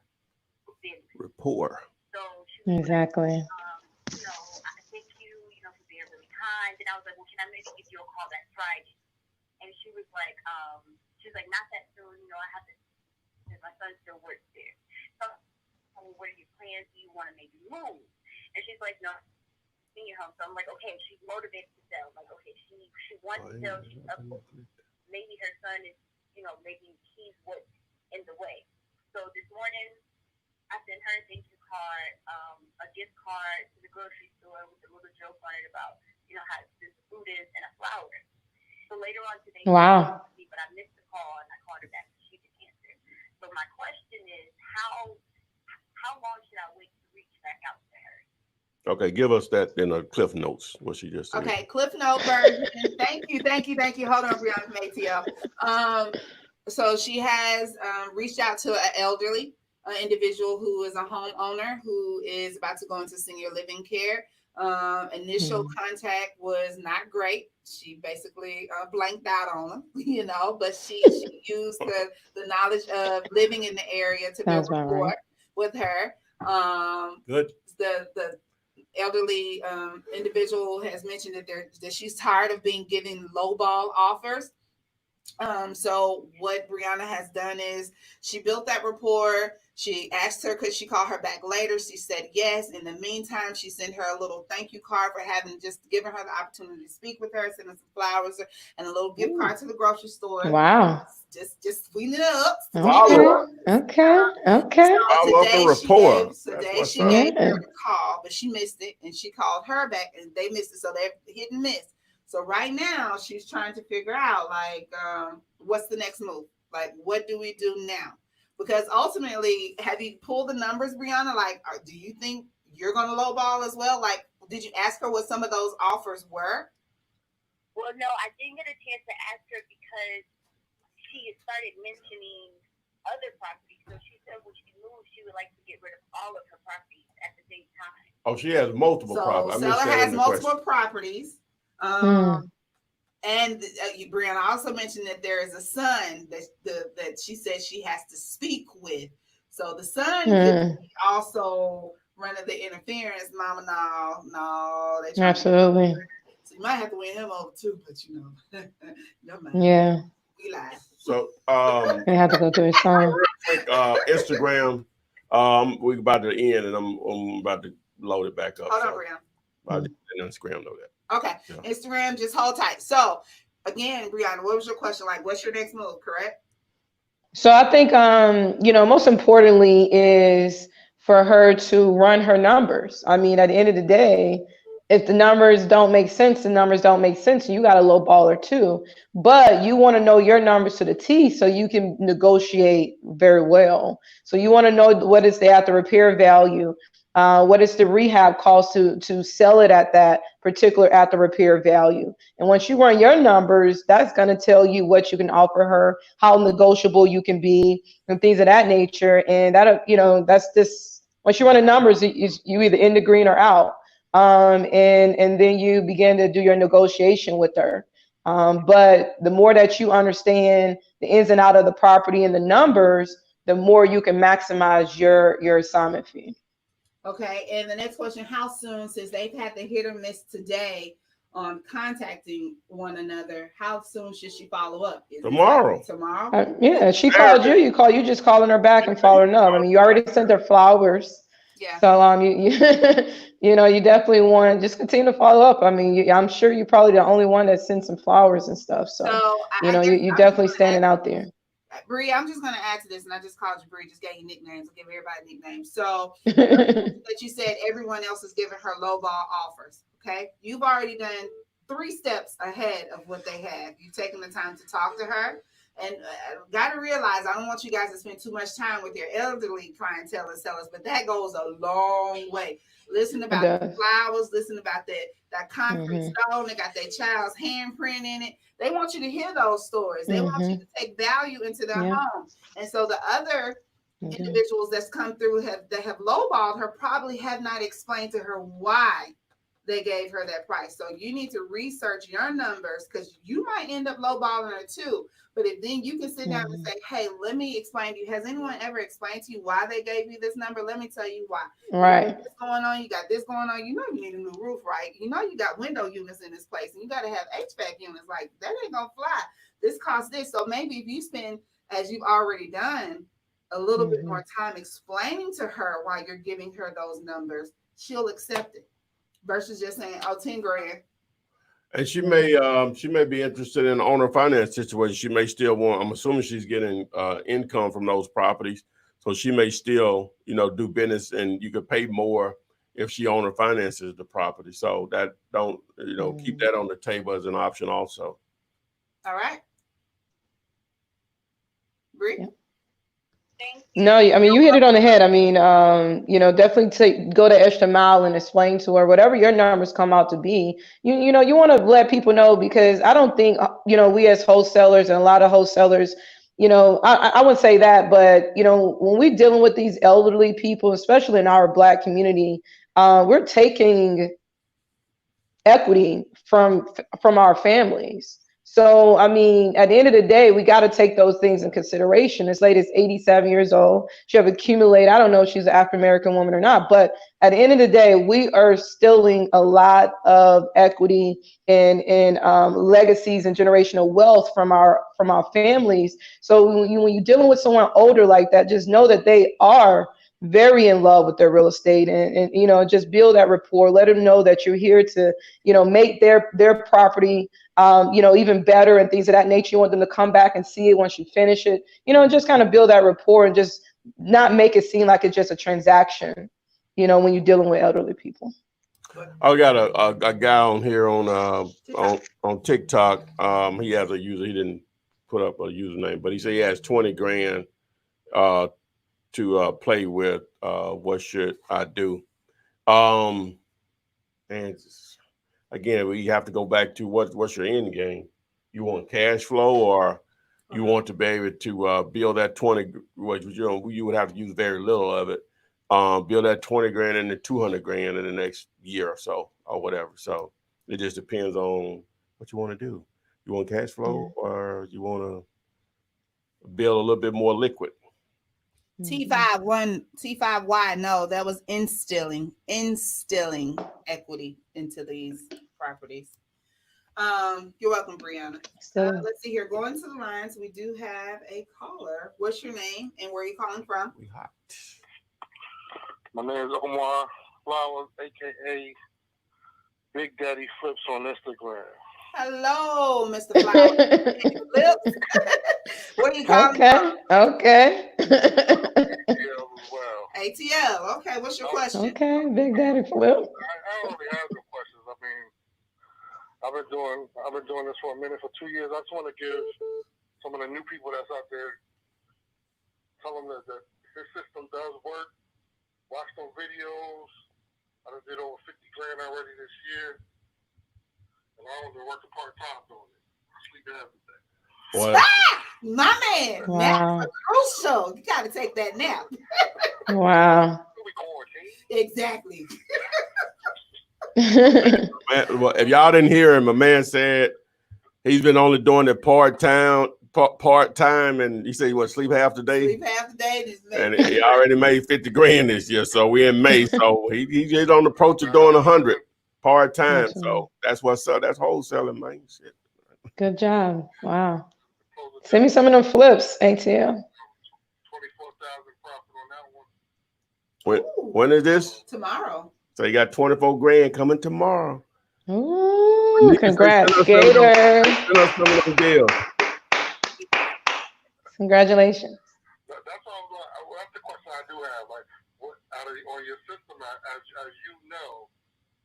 business. Rapport. So she was exactly. Like, I thank you, for being really kind. And I was like, well, can I maybe give you a call that Friday? And she was like, not that soon. I have to. My son still works there. So, what are your plans? Do you want to maybe move? And she's like, no. Home. So I'm like, okay, she's motivated to sell. Like, okay, she wants to sell. She's up. Maybe her son is, maybe he's what's in the way. So this morning, I sent her a thank you card, a gift card to the grocery store with a little joke on it about, how this food is and a flower. So later on today, wow. But I missed the call and I called her back. She didn't answer. So my question is, how long should I wait to reach back out to her? Okay, give us that in a Cliff Notes, what she just said. Okay, Cliff Note version. Thank you. Hold on, Brianna from ATL. So she has reached out to an elderly individual who is a homeowner who is about to go into senior living care. Initial contact was not great. She basically blanked out on him, but she used the knowledge of living in the area to build rapport with her. Good. The elderly individual has mentioned that she's tired of being given lowball offers. So what Brianna has done is she built that rapport. She asked her, could she call her back later? She said yes. In the meantime, she sent her a little thank you card for having just given her the opportunity to speak with her, send her some flowers and a little gift card to the grocery store. Wow. Just sweeten it up. Okay. So today she gave her a call, but she missed it, and she called her back, and they missed it. So they're hit and miss. So right now she's trying to figure out what's the next move? Like, what do we do now? Because ultimately, have you pulled the numbers, Brianna? Like, do you think you're going to lowball as well? Like, did you ask her what some of those offers were? Well, no, I didn't get a chance to ask her because she started mentioning other properties. So she said when she moves, she would like to get rid of all of her properties at the same time. Oh, she has multiple properties. So Seller has multiple properties. And Brianna also mentioned that there is a son that she said she has to speak with. So the son could also running the interference. Mama, no. Absolutely. So you might have to win him over too, but no man. Yeah. We lied. So they have to go through his son. Instagram. We're about to end, and I'm about to load it back up. Hold on, Brianna. I didn't Instagram know that. Okay. Yeah. Instagram, just hold tight. So again, Brianna, what was your question? Like, what's your next move, correct? So I think, most importantly is for her to run her numbers. I mean, at the end of the day, if the numbers don't make sense, the numbers don't make sense. You got a low baller too. But you want to know your numbers to the T so you can negotiate very well. So you want to know what is the after repair value, what is the rehab cost to sell it at that particular after repair value. And once you run your numbers, that's going to tell you what you can offer her, how negotiable you can be, and things of that nature. And that, that's this. Once you run the numbers, you either in the green or out. And then you begin to do your negotiation with her. But the more that you understand the ins and out of the property and the numbers, the more you can maximize your assignment fee. Okay, and the next question: how soon, since they've had the hit or miss today on contacting one another, how soon should she follow up? Tomorrow. Tomorrow? Yeah, she called you. You just calling her back and following up. I mean, you already sent her flowers. Yeah. So you definitely want to just continue to follow up. I mean, I'm sure you're probably the only one that sent some flowers and stuff. So you definitely standing out there. Bree, I'm just gonna add to this, and I just called you Bree, just gave you nicknames. I'll give everybody nicknames. So that you said everyone else is giving her lowball offers. Okay, you've already done 3 steps ahead of what they have. You've taken the time to talk to her. And got to realize, I don't want you guys to spend too much time with your elderly clientele and sellers, but that goes a long way. Listen about the flowers, listen about that concrete stone that got their child's handprint in it. They want you to hear those stories. They want you to take value into their home. And so the other individuals that's come through that have lowballed her probably have not explained to her why they gave her that price. So you need to research your numbers, because you might end up lowballing her too. But if then you can sit down and say, hey, let me explain to you. Has anyone ever explained to you why they gave you this number? Let me tell you why. Right. You got this going on. You got this going on. You know you need a new roof, right? You know you got window units in this place, and you got to have HVAC units. Like, that ain't going to fly. This costs this. So maybe if you spend, as you've already done, a little bit more time explaining to her why you're giving her those numbers, she'll accept it. Versus just saying, oh, 10 grand. And she may be interested in owner finance situation. She may still want, I'm assuming she's getting income from those properties. So she may still, do business, and you could pay more if she owner finances the property. So that keep that on the table as an option also. All right. Bree? Thank you. No, I mean, you hit it on the head. I mean, definitely go the extra mile and explain to her whatever your numbers come out to be. You want to let people know, because I don't think, we as wholesalers, and a lot of wholesalers, I wouldn't say that, but, when we're dealing with these elderly people, especially in our Black community, we're taking equity from our families. So, I mean, at the end of the day, we got to take those things in consideration. This lady's 87 years old. She have accumulated, I don't know if she's an African-American woman or not, but at the end of the day, we are stealing a lot of equity and legacies and generational wealth from our families. So when you're dealing with someone older like that, just know that they are very in love with their real estate, and just build that rapport. Let them know that you're here to make their property even better and things of that nature. You want them to come back and see it once you finish it, just kind of build that rapport, and just not make it seem like it's just a transaction, when you're dealing with elderly people. I got a guy on here on TikTok. He has a user. He didn't put up a username, but he said he has 20 grand to play with. What should I do? And again, we have to go back to what's your end game. You want cash flow, or you want to be able to build that 20, which you would have to use very little of it. Build that 20 grand into 200 grand in the next year or so, or whatever. So it just depends on what you want to do. You want cash flow, or you want to build a little bit more liquid. T5Y. No, that was instilling equity into these properties. You're welcome, Brianna. Let's see here. Going to the lines, we do have a caller. What's your name and where are you calling from? We hot. My name is Omar Flowers, aka Big Daddy Flips on Instagram. Hello, Mr. Flowers. Flips. Where are you calling from? Okay. ATL as well. ATL. Okay, what's your question? Okay, Big Daddy Flip. I don't really have no questions. been doing this for a minute, for 2 years. I just want to give some of the new people that's out there, tell them that this system does work. Watch those videos. I done did over 50 grand already this year. And I only been working part-time doing it. I sleep every day. Stop! My man. Wow. Naps are crucial. You got to take that nap. Wow. We quarantine. Exactly. Man, well, if y'all didn't hear him, a man said he's been only doing it part-time, and he said he want to sleep half the day. Sleep half the day. And he already made 50 grand this year, so we in May. So he's on the approach of doing 100 part-time. So that's what's up. That's wholesaling, man. Shit. Good job. Wow. Send me some of them flips, ATL. 24,000 profit on that one. When is this? Tomorrow. So you got 24 grand coming tomorrow. Ooh, congrats, Gator. Send us some of those deals. Congratulations. That's all. That's the question I do have. Like, what out of on your system, as you know,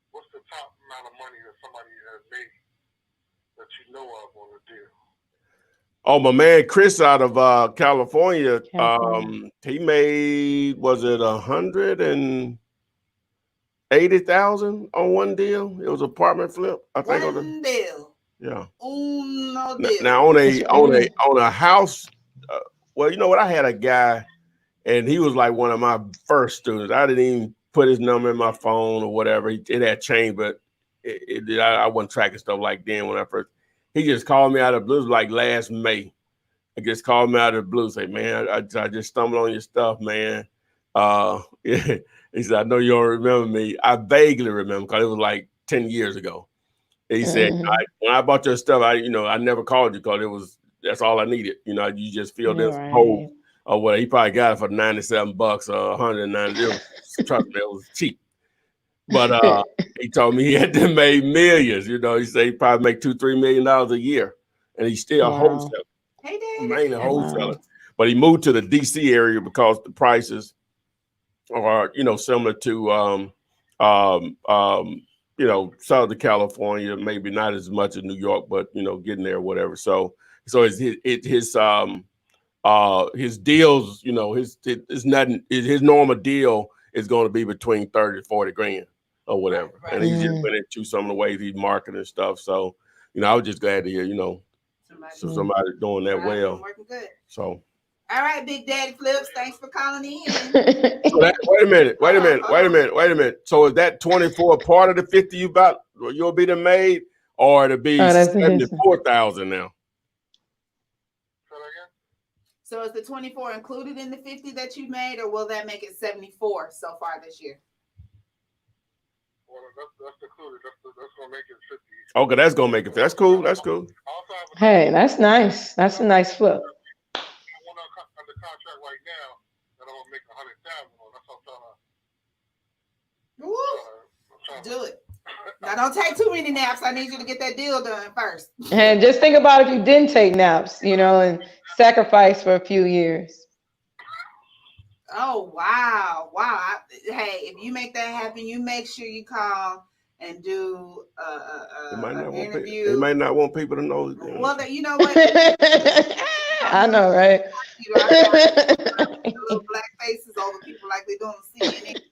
what's the top amount of money that somebody has made that you know of on the deal? Oh, my man Chris out of California, he made, was it 180,000 on one deal? It was apartment flip, I think. One deal. Yeah. No deal. Now on a house. Well, you know what? I had a guy, and he was like one of my first students. I didn't even put his number in my phone or whatever. It had changed, but I wasn't tracking stuff like then when I first. He just called me out of the blue like last May. He just called me out of the blue, say, man, I just stumbled on your stuff, man. He said, I know you don't remember me. I vaguely remember because it was like 10 years ago. He said, when I bought your stuff, I never called you because that's all I needed. You know, you just feel this whole, or what he probably got it for $97 or $190. Trust me, it was cheap. But he told me he had to make millions. You know, he said he probably make $2-3 million a year, and he's still a wholesaler. Hey, Dad. Mainly wholesaler. But he moved to the DC area because the prices are, similar to Southern California, maybe not as much as New York, but getting there, whatever. So his deals, his normal deal is going to be between 30 to 40 grand or whatever. Right. And he just went into some of the ways he's marketing and stuff. So, I was just glad to hear, somebody doing that well. Working good. So. All right, Big Daddy Flips, thanks for calling in. So wait a minute. So is that 24 part of the 50 you'll be the maid, or it'll be 74,000 now? So is the 24 included in the 50 that you made, or will that make it 74 so far this year? Well, that's included. That's gonna make it 50. Okay, that's gonna make it. That's cool. Hey, that's nice. That's a nice flip. Under contract right now that I'm gonna make 100,000 on. That's what I'm trying to do it. Now don't take too many naps. I need you to get that deal done first. And just think about if you didn't take naps, and sacrifice for a few years. Oh wow. Hey, if you make that happen, you make sure you call and do an interview. They might not want people to know. Well, you know what? I know, right? Little black faces over people like they doing CNN news.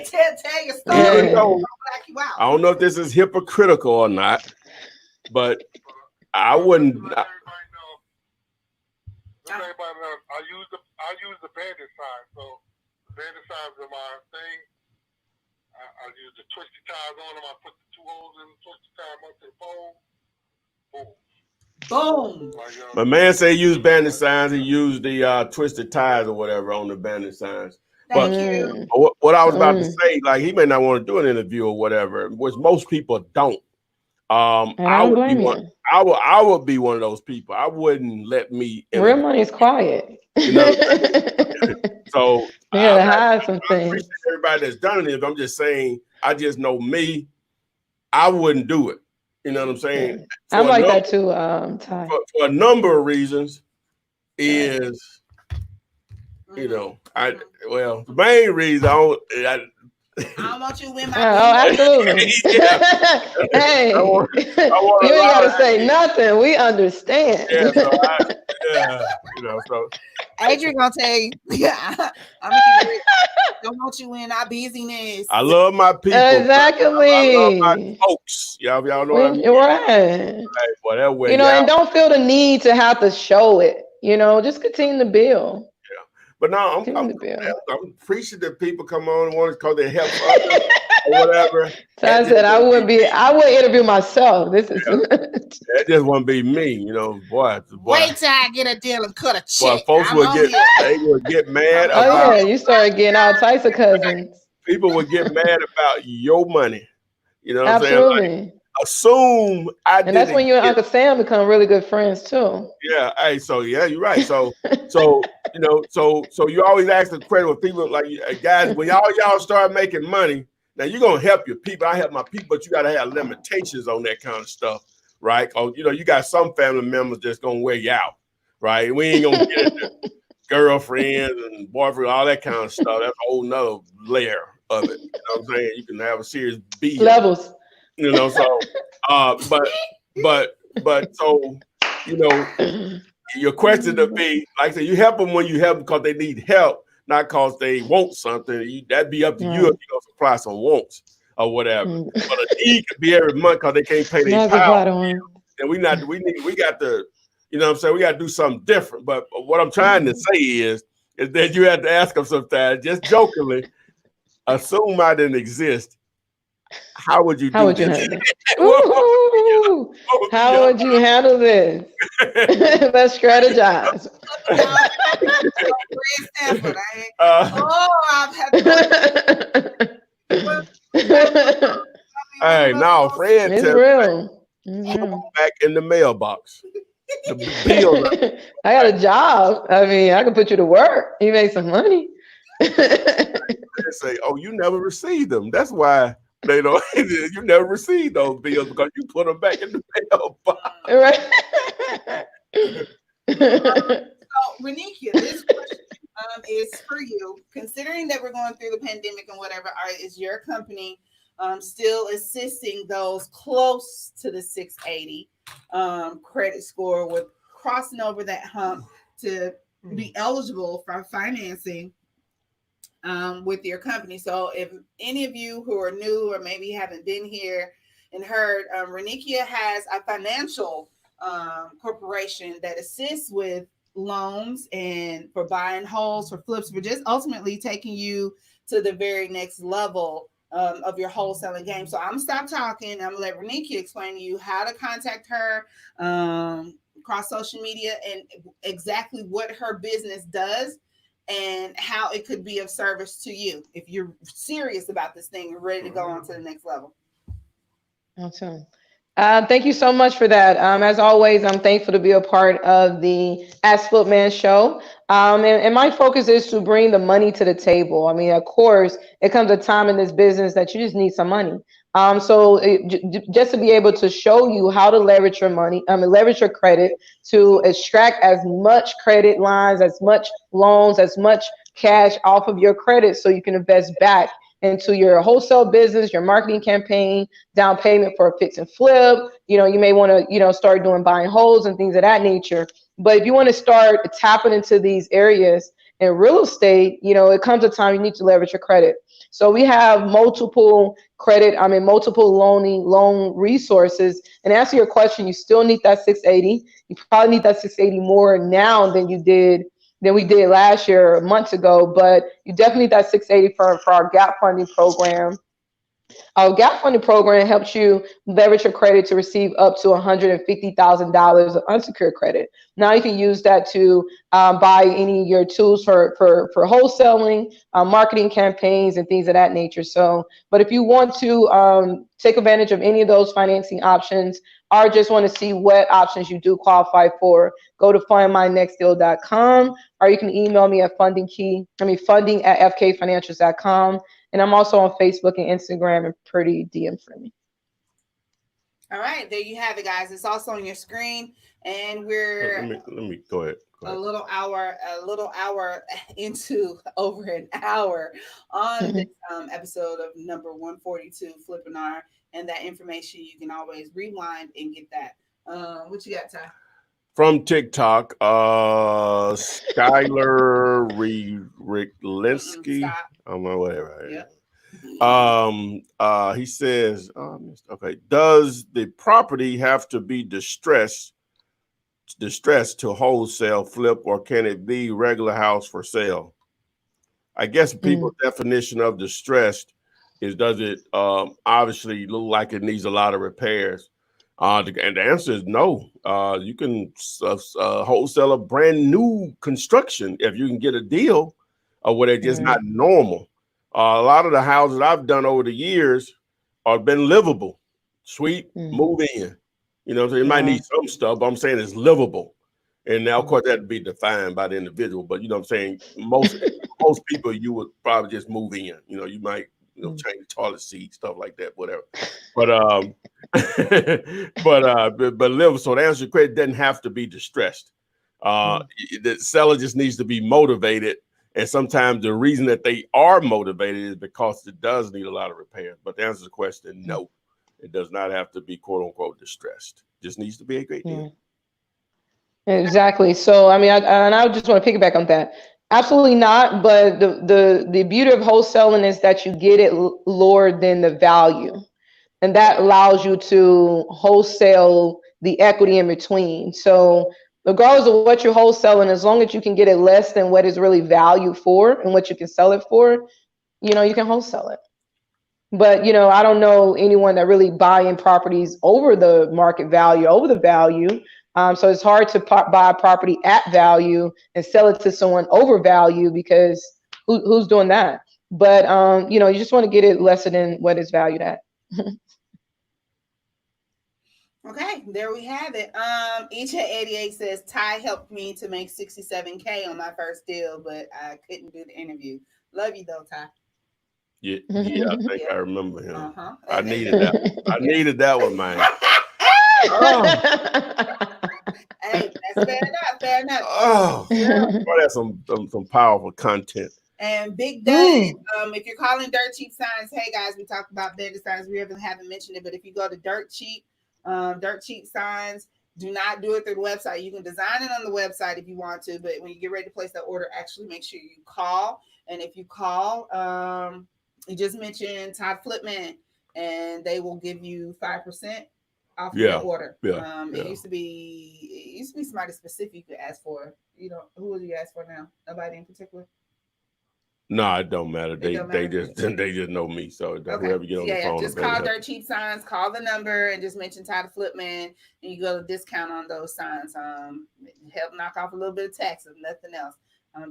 Tell your story. Black you out. I don't know if this is hypocritical or not, but I wouldn't. Everybody knows I use the bandit sign. So the bandit signs are my thing. I use the twisty ties on them. I put the 2 holes in, twisty tie them up to the pole. Boom. My man say use bandit signs. He used the twisted ties or whatever on the bandit signs. Thank you. What I was about to say, like he may not want to do an interview or whatever, which most people don't. I would be one of those people. I wouldn't let me. Real money is quiet. So you gotta hide some things. Everybody that's done it, I'm just saying. I just know me. I wouldn't do it. You know what I'm saying? I'm like that too, Ty. For a number of reasons, is the main reason I don't want you to win my Oh, absolutely. Yeah. Hey, I want you a ain't lot got to of say nothing. We understand. yeah. So so Adrian gonna tell you. Yeah, I'm gonna keep it real. Don't want you in our busyness. I love my people. I love my Exactly. folks. Y'all know what I mean? Right. Like, well, that way, You know, y'all. and don't feel the need to have to show it. You know, just continue to build. Yeah. But no, Continue to build. I'm appreciative people come on and want to call their help others or whatever. So I said I wouldn't interview myself. This is That just wouldn't be me, boy. Wait till I get a deal and cut a Boy, check. folks I'm would on get here. they would get mad oh about yeah, you started getting all types of cousins. people would get mad about your money. You know what I'm saying? Like, Absolutely. assume I And that's didn't when you and get Uncle Sam become really good friends too. yeah. Hey, so yeah, you're right. So so you always ask the question with people like guys, when y'all start making money, now you're gonna help your people. I help my people, but you gotta have limitations on that kind of stuff, right? Cause you got some family members that's gonna wear you out, right? We ain't gonna get into girlfriends and boyfriends, all that kind of stuff. That's a whole nother layer of it. You know what I'm saying? You can have a serious bill. Levels. So but so your question to me, like I said, you help them when you help them because they need help, not because they want something. That'd be up to you if you don't supply some wants or whatever. But a need could be every month because they can't pay their power bill. And we got to, you know what I'm saying? We got to do something different. But what I'm trying to say is that you have to ask them sometimes, just jokingly, assume I didn't exist. How would you do this? How would you handle this? Let's strategize. I've had hey, now Fred it's tell real. me back in the mailbox. The bill. I got a job. I mean, I can put you to work. You make some money. They say, "Oh, you never received them. That's why they don't. You never received those bills because you put them back in the mailbox." Right. So, Renikia, this question is for you. Considering that we're going through the pandemic and whatever, is your company still assisting those close to the 680 credit score with crossing over that hump to be eligible for financing with your company? So if any of you who are new or maybe haven't been here and heard, Renikia has a financial corporation that assists with loans and for buying wholes, for flips, for just ultimately taking you to the very next level of your wholesaling game. So I'm gonna stop talking. I'm gonna let Renikia explain to you how to contact her across social media and exactly what her business does and how it could be of service to you if you're serious about this thing and ready to go on to the next level. Awesome. Thank you so much for that. As always, I'm thankful to be a part of the Ask Flipman show. And my focus is to bring the money to the table. I mean, of course, it comes a time in this business that you just need some money. Just to be able to show you how to leverage your money, leverage your credit to extract as much credit lines, as much loans, as much cash off of your credit so you can invest back into your wholesale business, your marketing campaign, down payment for a fix and flip. You may want to, start doing buying wholes and things of that nature. But if you want to start tapping into these areas in real estate, it comes a time you need to leverage your credit. So we have multiple loan resources. And to answer your question, you still need that 680. You probably need that 680 more now than we did last year, months ago, but you definitely need that 680 for our gap funding program. Our gap funding program helps you leverage your credit to receive up to $150,000 of unsecured credit. Now you can use that to buy any of your tools for wholesaling, marketing campaigns, and things of that nature. So, but if you want to take advantage of any of those financing options, or just want to see what options you do qualify for, go to findmynextdeal.com, or you can email me at funding@fkfinancials.com. And I'm also on Facebook and Instagram and pretty DM friendly. All right, there you have it, guys. It's also on your screen, and we're Let me go ahead. a little hour into over an hour on this episode of number 142 Flippinar, and that information you can always rewind and get that. What you got, Ty? From TikTok, Skylar Ricklinsky. Stop. I don't know, whatever. Yep. He says, okay, does the property have to be distressed to wholesale, flip, or can it be regular house for sale? I guess people's definition of distressed is, does it obviously look like it needs a lot of repairs? And the answer is no. You can wholesale a brand new construction if you can get a deal where they're just not normal. A lot of the houses I've done over the years have been livable, sweet, move in. You know, so it might need some stuff, but I'm saying it's livable. And now, of course, that'd be defined by the individual. But you know what I'm saying? Most people, you would probably just move in. You know, you might change toilet seat, stuff like that, whatever. But but live. So to answer your question, it doesn't have to be distressed. The seller just needs to be motivated. And sometimes the reason that they are motivated is because it does need a lot of repair. But to answer the question, no, it does not have to be quote unquote distressed. It just needs to be a great deal. Exactly. So, I mean, I just want to piggyback on that. Absolutely not. But the beauty of wholesaling is that you get it lower than the value. And that allows you to wholesale the equity in between. So regardless of what you're wholesaling, as long as you can get it less than what is really valued for and what you can sell it for, you can wholesale it. But, I don't know anyone that really buying properties over the market value, over the value. So it's hard to buy a property at value and sell it to someone over value, because who's doing that? But, you just want to get it lesser than what is valued at. Okay, there we have it. EJ88 says, Ty helped me to make $67K on my first deal, but I couldn't do the interview. Love you though, Ty. Yeah, I think I remember him. I needed that. I needed that one, man. Hey, that's fair enough. Fair enough. That's some powerful content. And Big Doug, if you're calling Dirt Cheap Signs, hey guys, we talked about vendor signs. We haven't mentioned it, but if you go to Dirt Cheap Signs, do not do it through the website. You can design it on the website if you want to, but when you get ready to place that order, actually make sure you call. And if you call, you just mention Todd Flipman, and they will give you 5% off your order. It used to be somebody specific you could ask for. Who would you ask for now? Nobody in particular? No, it don't matter. They just know me. So whoever get on the phone, just call Dirt Cheap Signs, call the number, and just mention Tyler Flipman, and you go to discount on those signs. Help knock off a little bit of tax, if nothing else.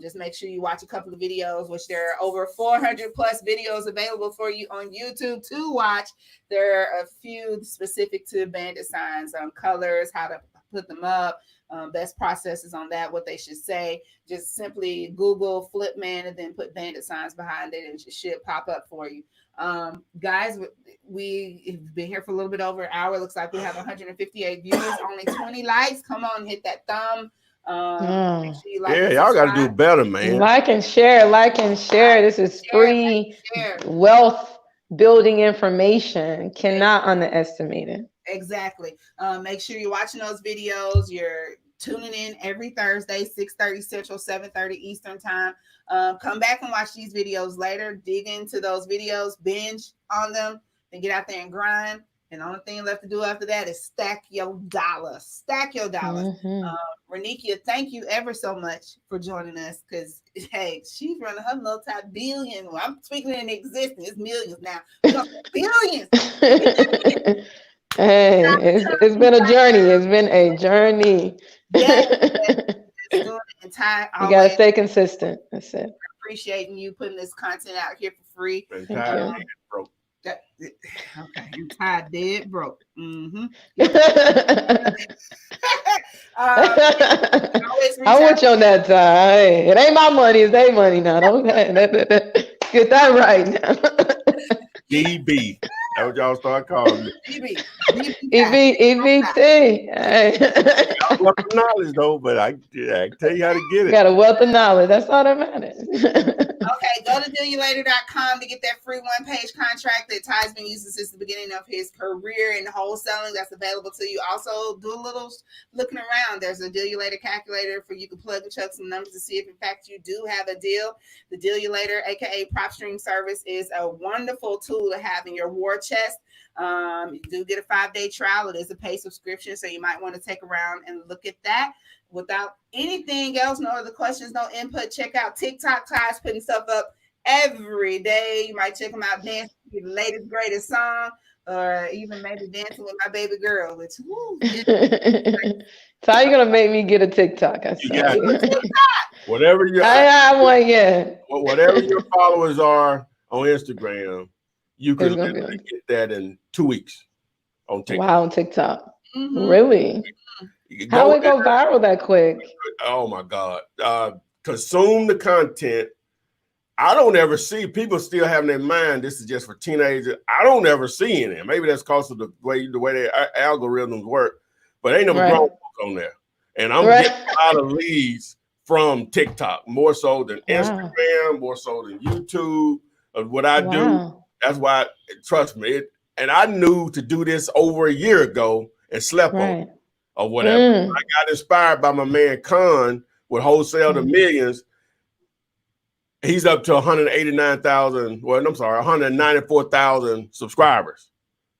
Just make sure you watch a couple of videos, which there are over 400 plus videos available for you on YouTube to watch. There are a few specific to bandit signs, colors, how to put them up, best processes on that, what they should say. Just simply Google Flipman and then put bandit signs behind it, and it should pop up for you. Guys, we've been here for a little bit over an hour. Looks like we have 158 views, only 20 likes. Come on, hit that thumb. Make sure you like y'all got to do better, man. Like and share. This is free wealth building information. Cannot underestimate it. Exactly. Make sure you're watching those videos. You're tuning in every Thursday, 6:30 Central, 7:30 Eastern time. Come back and watch these videos later. Dig into those videos, binge on them, and get out there and grind. And the only thing left to do after that is stack your dollars. Stack your dollars. Renikia, thank you ever so much for joining us, because, hey, she's running her multi-billion. Well, I'm speaking in existence. It's millions now. Billions. Hey, it's been a journey. It's been a journey. You gotta stay consistent. That's it. Appreciating you putting this content out here for free. Okay, you tired, dead broke. I want you on that side. Hey, it ain't my money, it's their money now. Don't get that right now. DB. That's what y'all start calling me. EBT. I want the knowledge though, but I can tell you how to get it. Got a wealth of knowledge. That's all that matters. Okay, go to dealulater.com to get that free one-page contract that Ty's been using since the beginning of his career in wholesaling. That's available to you. Also, do a little looking around. There's a Deal You Later calculator for you to plug and chug some numbers to see if, in fact, you do have a deal. The Deal You Later, aka Prop Stream service, is a wonderful tool to have in your war chest. You do get a 5-day trial. It is a paid subscription, so you might want to take around and look at that. Without anything else, no other questions, no input, check out TikTok. Ty's putting stuff up every day. You might check them out, dancing to the latest, greatest song, or even maybe dancing with my baby girl, which, woo. So how you going to make me get a TikTok? Whatever your whatever your followers are on Instagram, you can get that in 2 weeks on TikTok. Wow, on TikTok. Mm-hmm. Really? How would it go viral that quick? Oh my God. Consume the content. I don't ever see people still having their mind, this is just for teenagers. I don't ever see any. Maybe that's because of the way their algorithms work, but ain't no grown folks on there. And I'm getting a lot of leads from TikTok, more so than Instagram, more so than YouTube. What I do, that's why, trust me. And I knew to do this over a year ago and slept on it. Or whatever. I got inspired by my man Khan with Wholesale to Millions. He's up to 194,000 subscribers.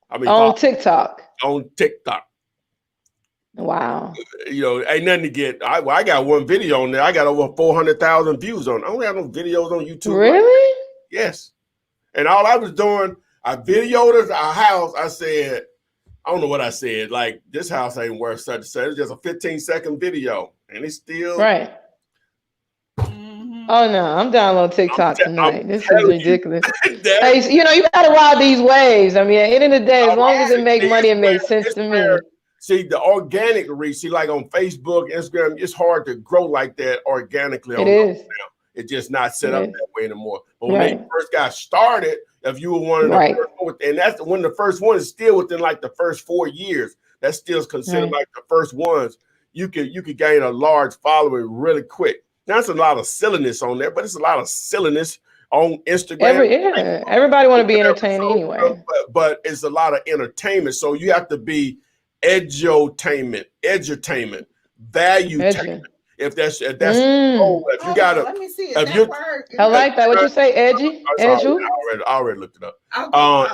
I mean, on TikTok. On TikTok. Wow. You know, ain't nothing to get. I got one video on there. I got over 400,000 views on it. I don't have no videos on YouTube. Really? Yes. And all I was doing, I videoed our house. I said, I don't know what I said. Like, this house ain't worth such and such. It's just a 15-second video. And it's still. Right. Oh, no. I'm downloading TikTok tonight. This is ridiculous. Hey, you know, you got to ride these waves. I mean, at the end of the day, as long as it makes money, it makes sense to me. See, the organic reach, see, like on Facebook, Instagram, it's hard to grow like that organically. It is. Now. It's just not set up that way anymore. But when they first got started, if you were one of the first ones, and that's when the first one is still within like the first 4 years, that's still considered like the first ones. You could gain a large following really quick. Now, it's a lot of silliness on there, but it's a lot of silliness on Instagram. Everybody want to be entertained anyway. But it's a lot of entertainment. So you have to be edutainment, valuetainment. If that's if you gotta, let me see. I like that. What you say, edgy? I already looked it up.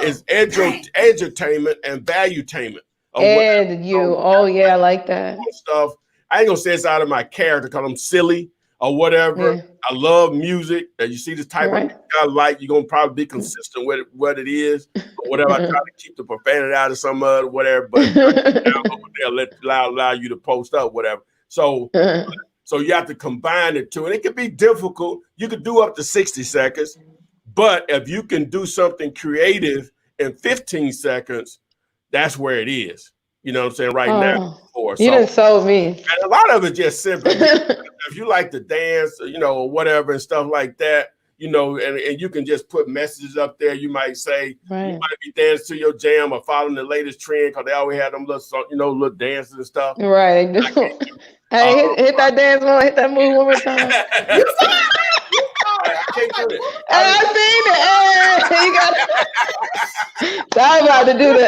It's edutainment and valuetainment. I like that stuff. I ain't gonna say it's out of my character because I'm silly or whatever. I love music. And you see this type of music I like, you're gonna probably be consistent with what it is or whatever. I try to keep the profanity out of some of it, whatever. But they'll allow you to post up, whatever. So you have to combine the two, and it can be difficult. You could do up to 60 seconds, but if you can do something creative in 15 seconds, that's where it is. You know what I'm saying? Right now. You done sold me. And a lot of it just simply, if you like to dance, you know, or whatever and stuff like that, you know, and you can just put messages up there. You might say, you might be dancing to your jam or following the latest trend because they always have them little dances and stuff. Right. Hey, hit that dance one, hit that move one more time. You saw it. I can't do it. I seen it. Hey, you got it. I'm about to do the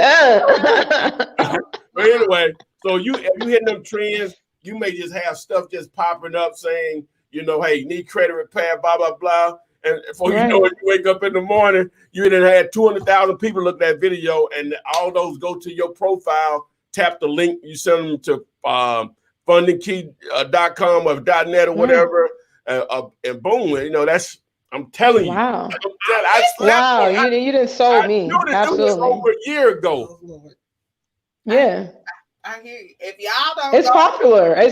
But anyway, so if you hitting them trends, you may just have stuff just popping up saying, you know, hey, need credit repair, blah, blah, blah. And before you know it, you wake up in the morning, you done had 200,000 people look at that video, and all those go to your profile, tap the link, you send them to fundingkey.com or .net or whatever, and boom, you know, that's, I'm telling you. Wow. You didn't sold me. Absolutely. Over a year ago. Yeah. I hear you. If y'all don't, it's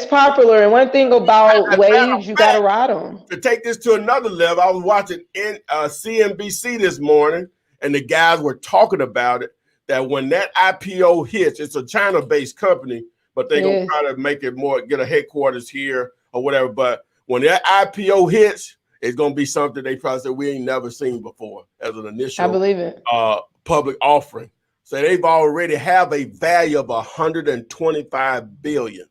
popular. And one thing about waves, you gotta ride them. To take this to another level, I was watching CNBC this morning, and the guys were talking about it. That when that IPO hits, it's a China-based company, but they're gonna try to make it more, get a headquarters here or whatever. But when that IPO hits, it's gonna be something they probably said we ain't never seen before as an initial. I believe it. Public offering. So they've already have a value of 125 billion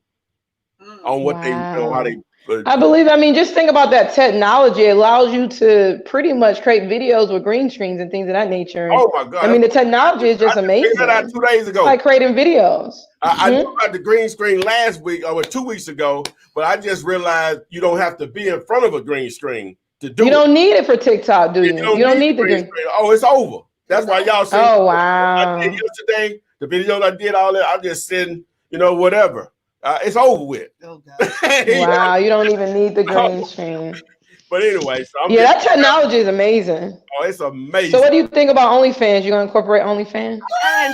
on what they how they. I believe. I mean, just think about that technology. It allows you to pretty much create videos with green screens and things of that nature. Oh my God! I mean, the technology is just amazing. I figured that out 2 days ago. Like creating videos. I knew about the green screen last week or 2 weeks ago, but I just realized you don't have to be in front of a green screen to do it. You don't need it for TikTok, do you? You don't need the green screen. Oh, it's over. That's why y'all see. Oh wow! I did yesterday, the videos I did, all that. I'm just sitting, whatever. It's over with. Oh God. Wow, you don't even need the green screen. But anyway, so that technology is amazing. Oh, it's amazing. So what do you think about OnlyFans? You gonna incorporate OnlyFans?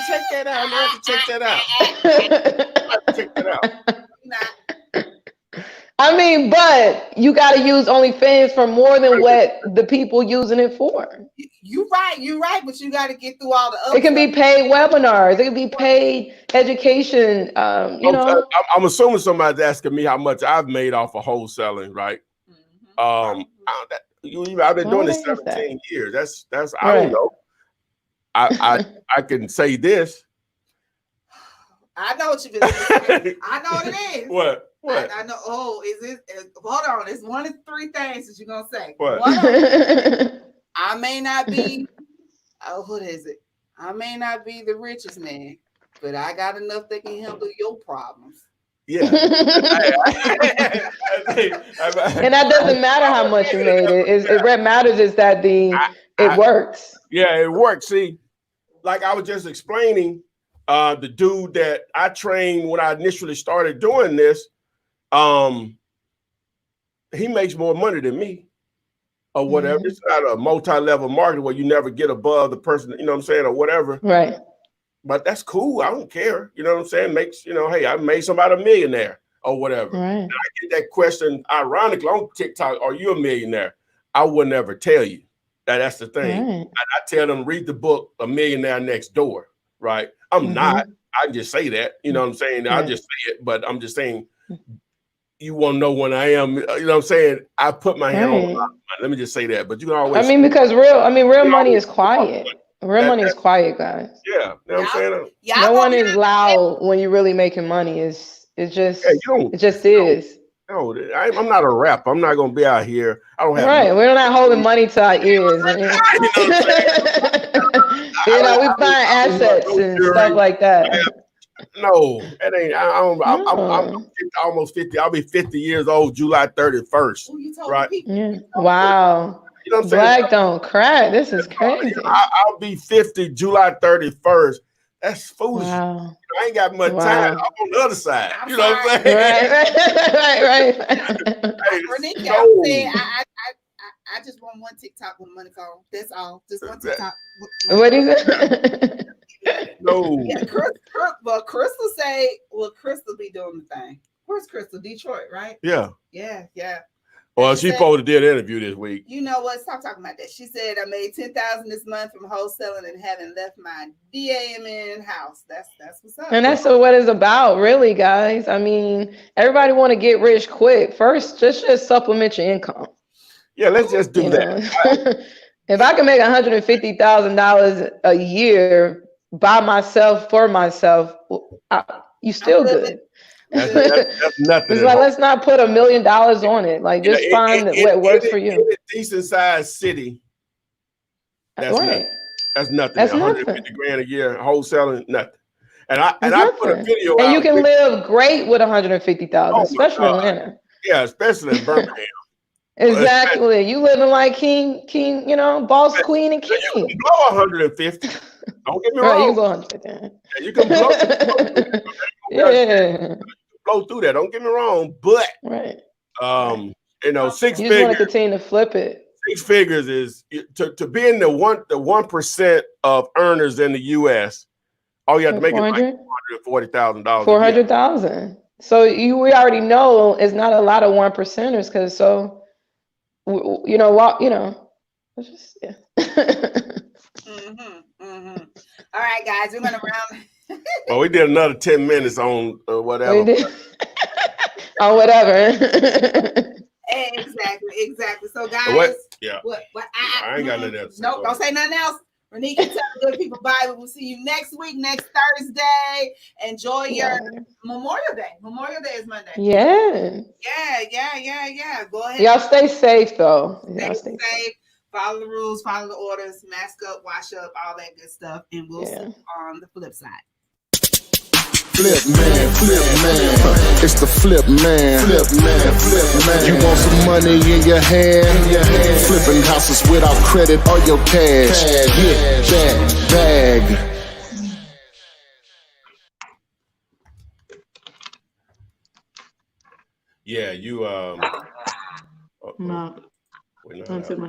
Check that out. I have to check that out. Check that out. I mean, but you got to use OnlyFans for more than what the people using it for. You're right, but you got to get through all the other It can be paid webinars. It can be paid education. I'm assuming somebody's asking me how much I've made off of wholesaling, right? I've been doing this 17 years. That's I don't know. I can say this. I know what you've been saying. I know what it is. What? I know. Oh, is it? Hold on. It's one of 3 things that you're gonna say. What? I may not be. What is it? I may not be the richest man, but I got enough that can handle your problems. Yeah. And that doesn't matter how much you made it. What matters is that it works. Yeah, it works. See, like I was just explaining, the dude that I trained when I initially started doing this, he makes more money than me or whatever. Mm-hmm. It's not a multi-level market where you never get above the person, you know what I'm saying, or whatever. Right. But that's cool. I don't care. You know what I'm saying? Makes, hey, I made somebody a millionaire or whatever. Right. And I get that question, ironically, on TikTok, are you a millionaire? I would never tell you. That's the thing. Right. And I tell them, read the book, A Millionaire Next Door, right? I'm not. I just say that. You know what I'm saying? Right. I just say it, but I'm just saying, you want to know when I am, you know what I'm saying? I put my hand on my money. Let me just say that. But you can always. I mean, because real money is quiet. Real money is quiet, guys. Yeah. You know what I'm saying? No one is loud when you're really making money. It just is. No, I'm not a rapper. I'm not going to be out here. I don't have. Right. We're not holding money to our ears. Man. We buying assets and stuff like that. No, that ain't. I'm almost 50. I'll be 50 years old July 31st. Right. Yeah. Wow. You know what I'm saying? Black don't crack. This is crazy. I'll be 50 July 31st. That's foolish. Wow. I ain't got much time. I'm on the other side. You know what I'm saying? Right. Hey, I just want one TikTok with money call. That's all. Just one TikTok. What is it? No. Yeah, Crystal say, Crystal be doing the thing. Where's Crystal? Detroit, right? Yeah. Yeah. Well, she supposed to do an interview this week. You know what? Stop talking about that. She said, I made $10,000 this month from wholesaling and haven't left my DAMN house. That's what's up. And that's what it's about, really, guys. I mean, everybody want to get rich quick. First, just supplement your income. Yeah, let's just do that. If I can make $150,000 a year by myself, for myself, you still good. That's nothing. It's like, let's not put $1 million on it. Like, just find what works for you. In a decent sized city, that's right. Nothing. That's 150 grand a year wholesaling, nothing. And I put a video and out. You can live great with 150,000, especially in Atlanta. Yeah, especially in Birmingham. Exactly. You living like king, boss, queen, and king. You can blow 150. Don't get me wrong. You can blow 150. You can blow. Yeah. Blow through that. Don't get me wrong, but right. 6 figures. You just want to continue to flip it. 6 figures is to be in the 1% of earners in the U.S. All you have to make is like $440,000. 400,000. So we already know it's not a lot of 1%ers because it's just yeah. All right, guys, we're gonna round. Well, we did another 10 minutes on whatever. We did. On whatever. Exactly. So, guys, what? I ain't got nothing else. Nope, don't say nothing else. Renique, tell the good people bye. We will see you next week, next Thursday. Enjoy your Memorial Day. Memorial Day is Monday. Yeah. Yeah. Go ahead. Y'all stay safe though. Y'all Stay safe. Follow the rules, follow the orders, mask up, wash up, all that good stuff. And we'll see you on the flip side. Flip man. It's the flip man. You want some money in your hand? Flipping houses without credit or your cash. Get that bag. Yeah, you No. we're not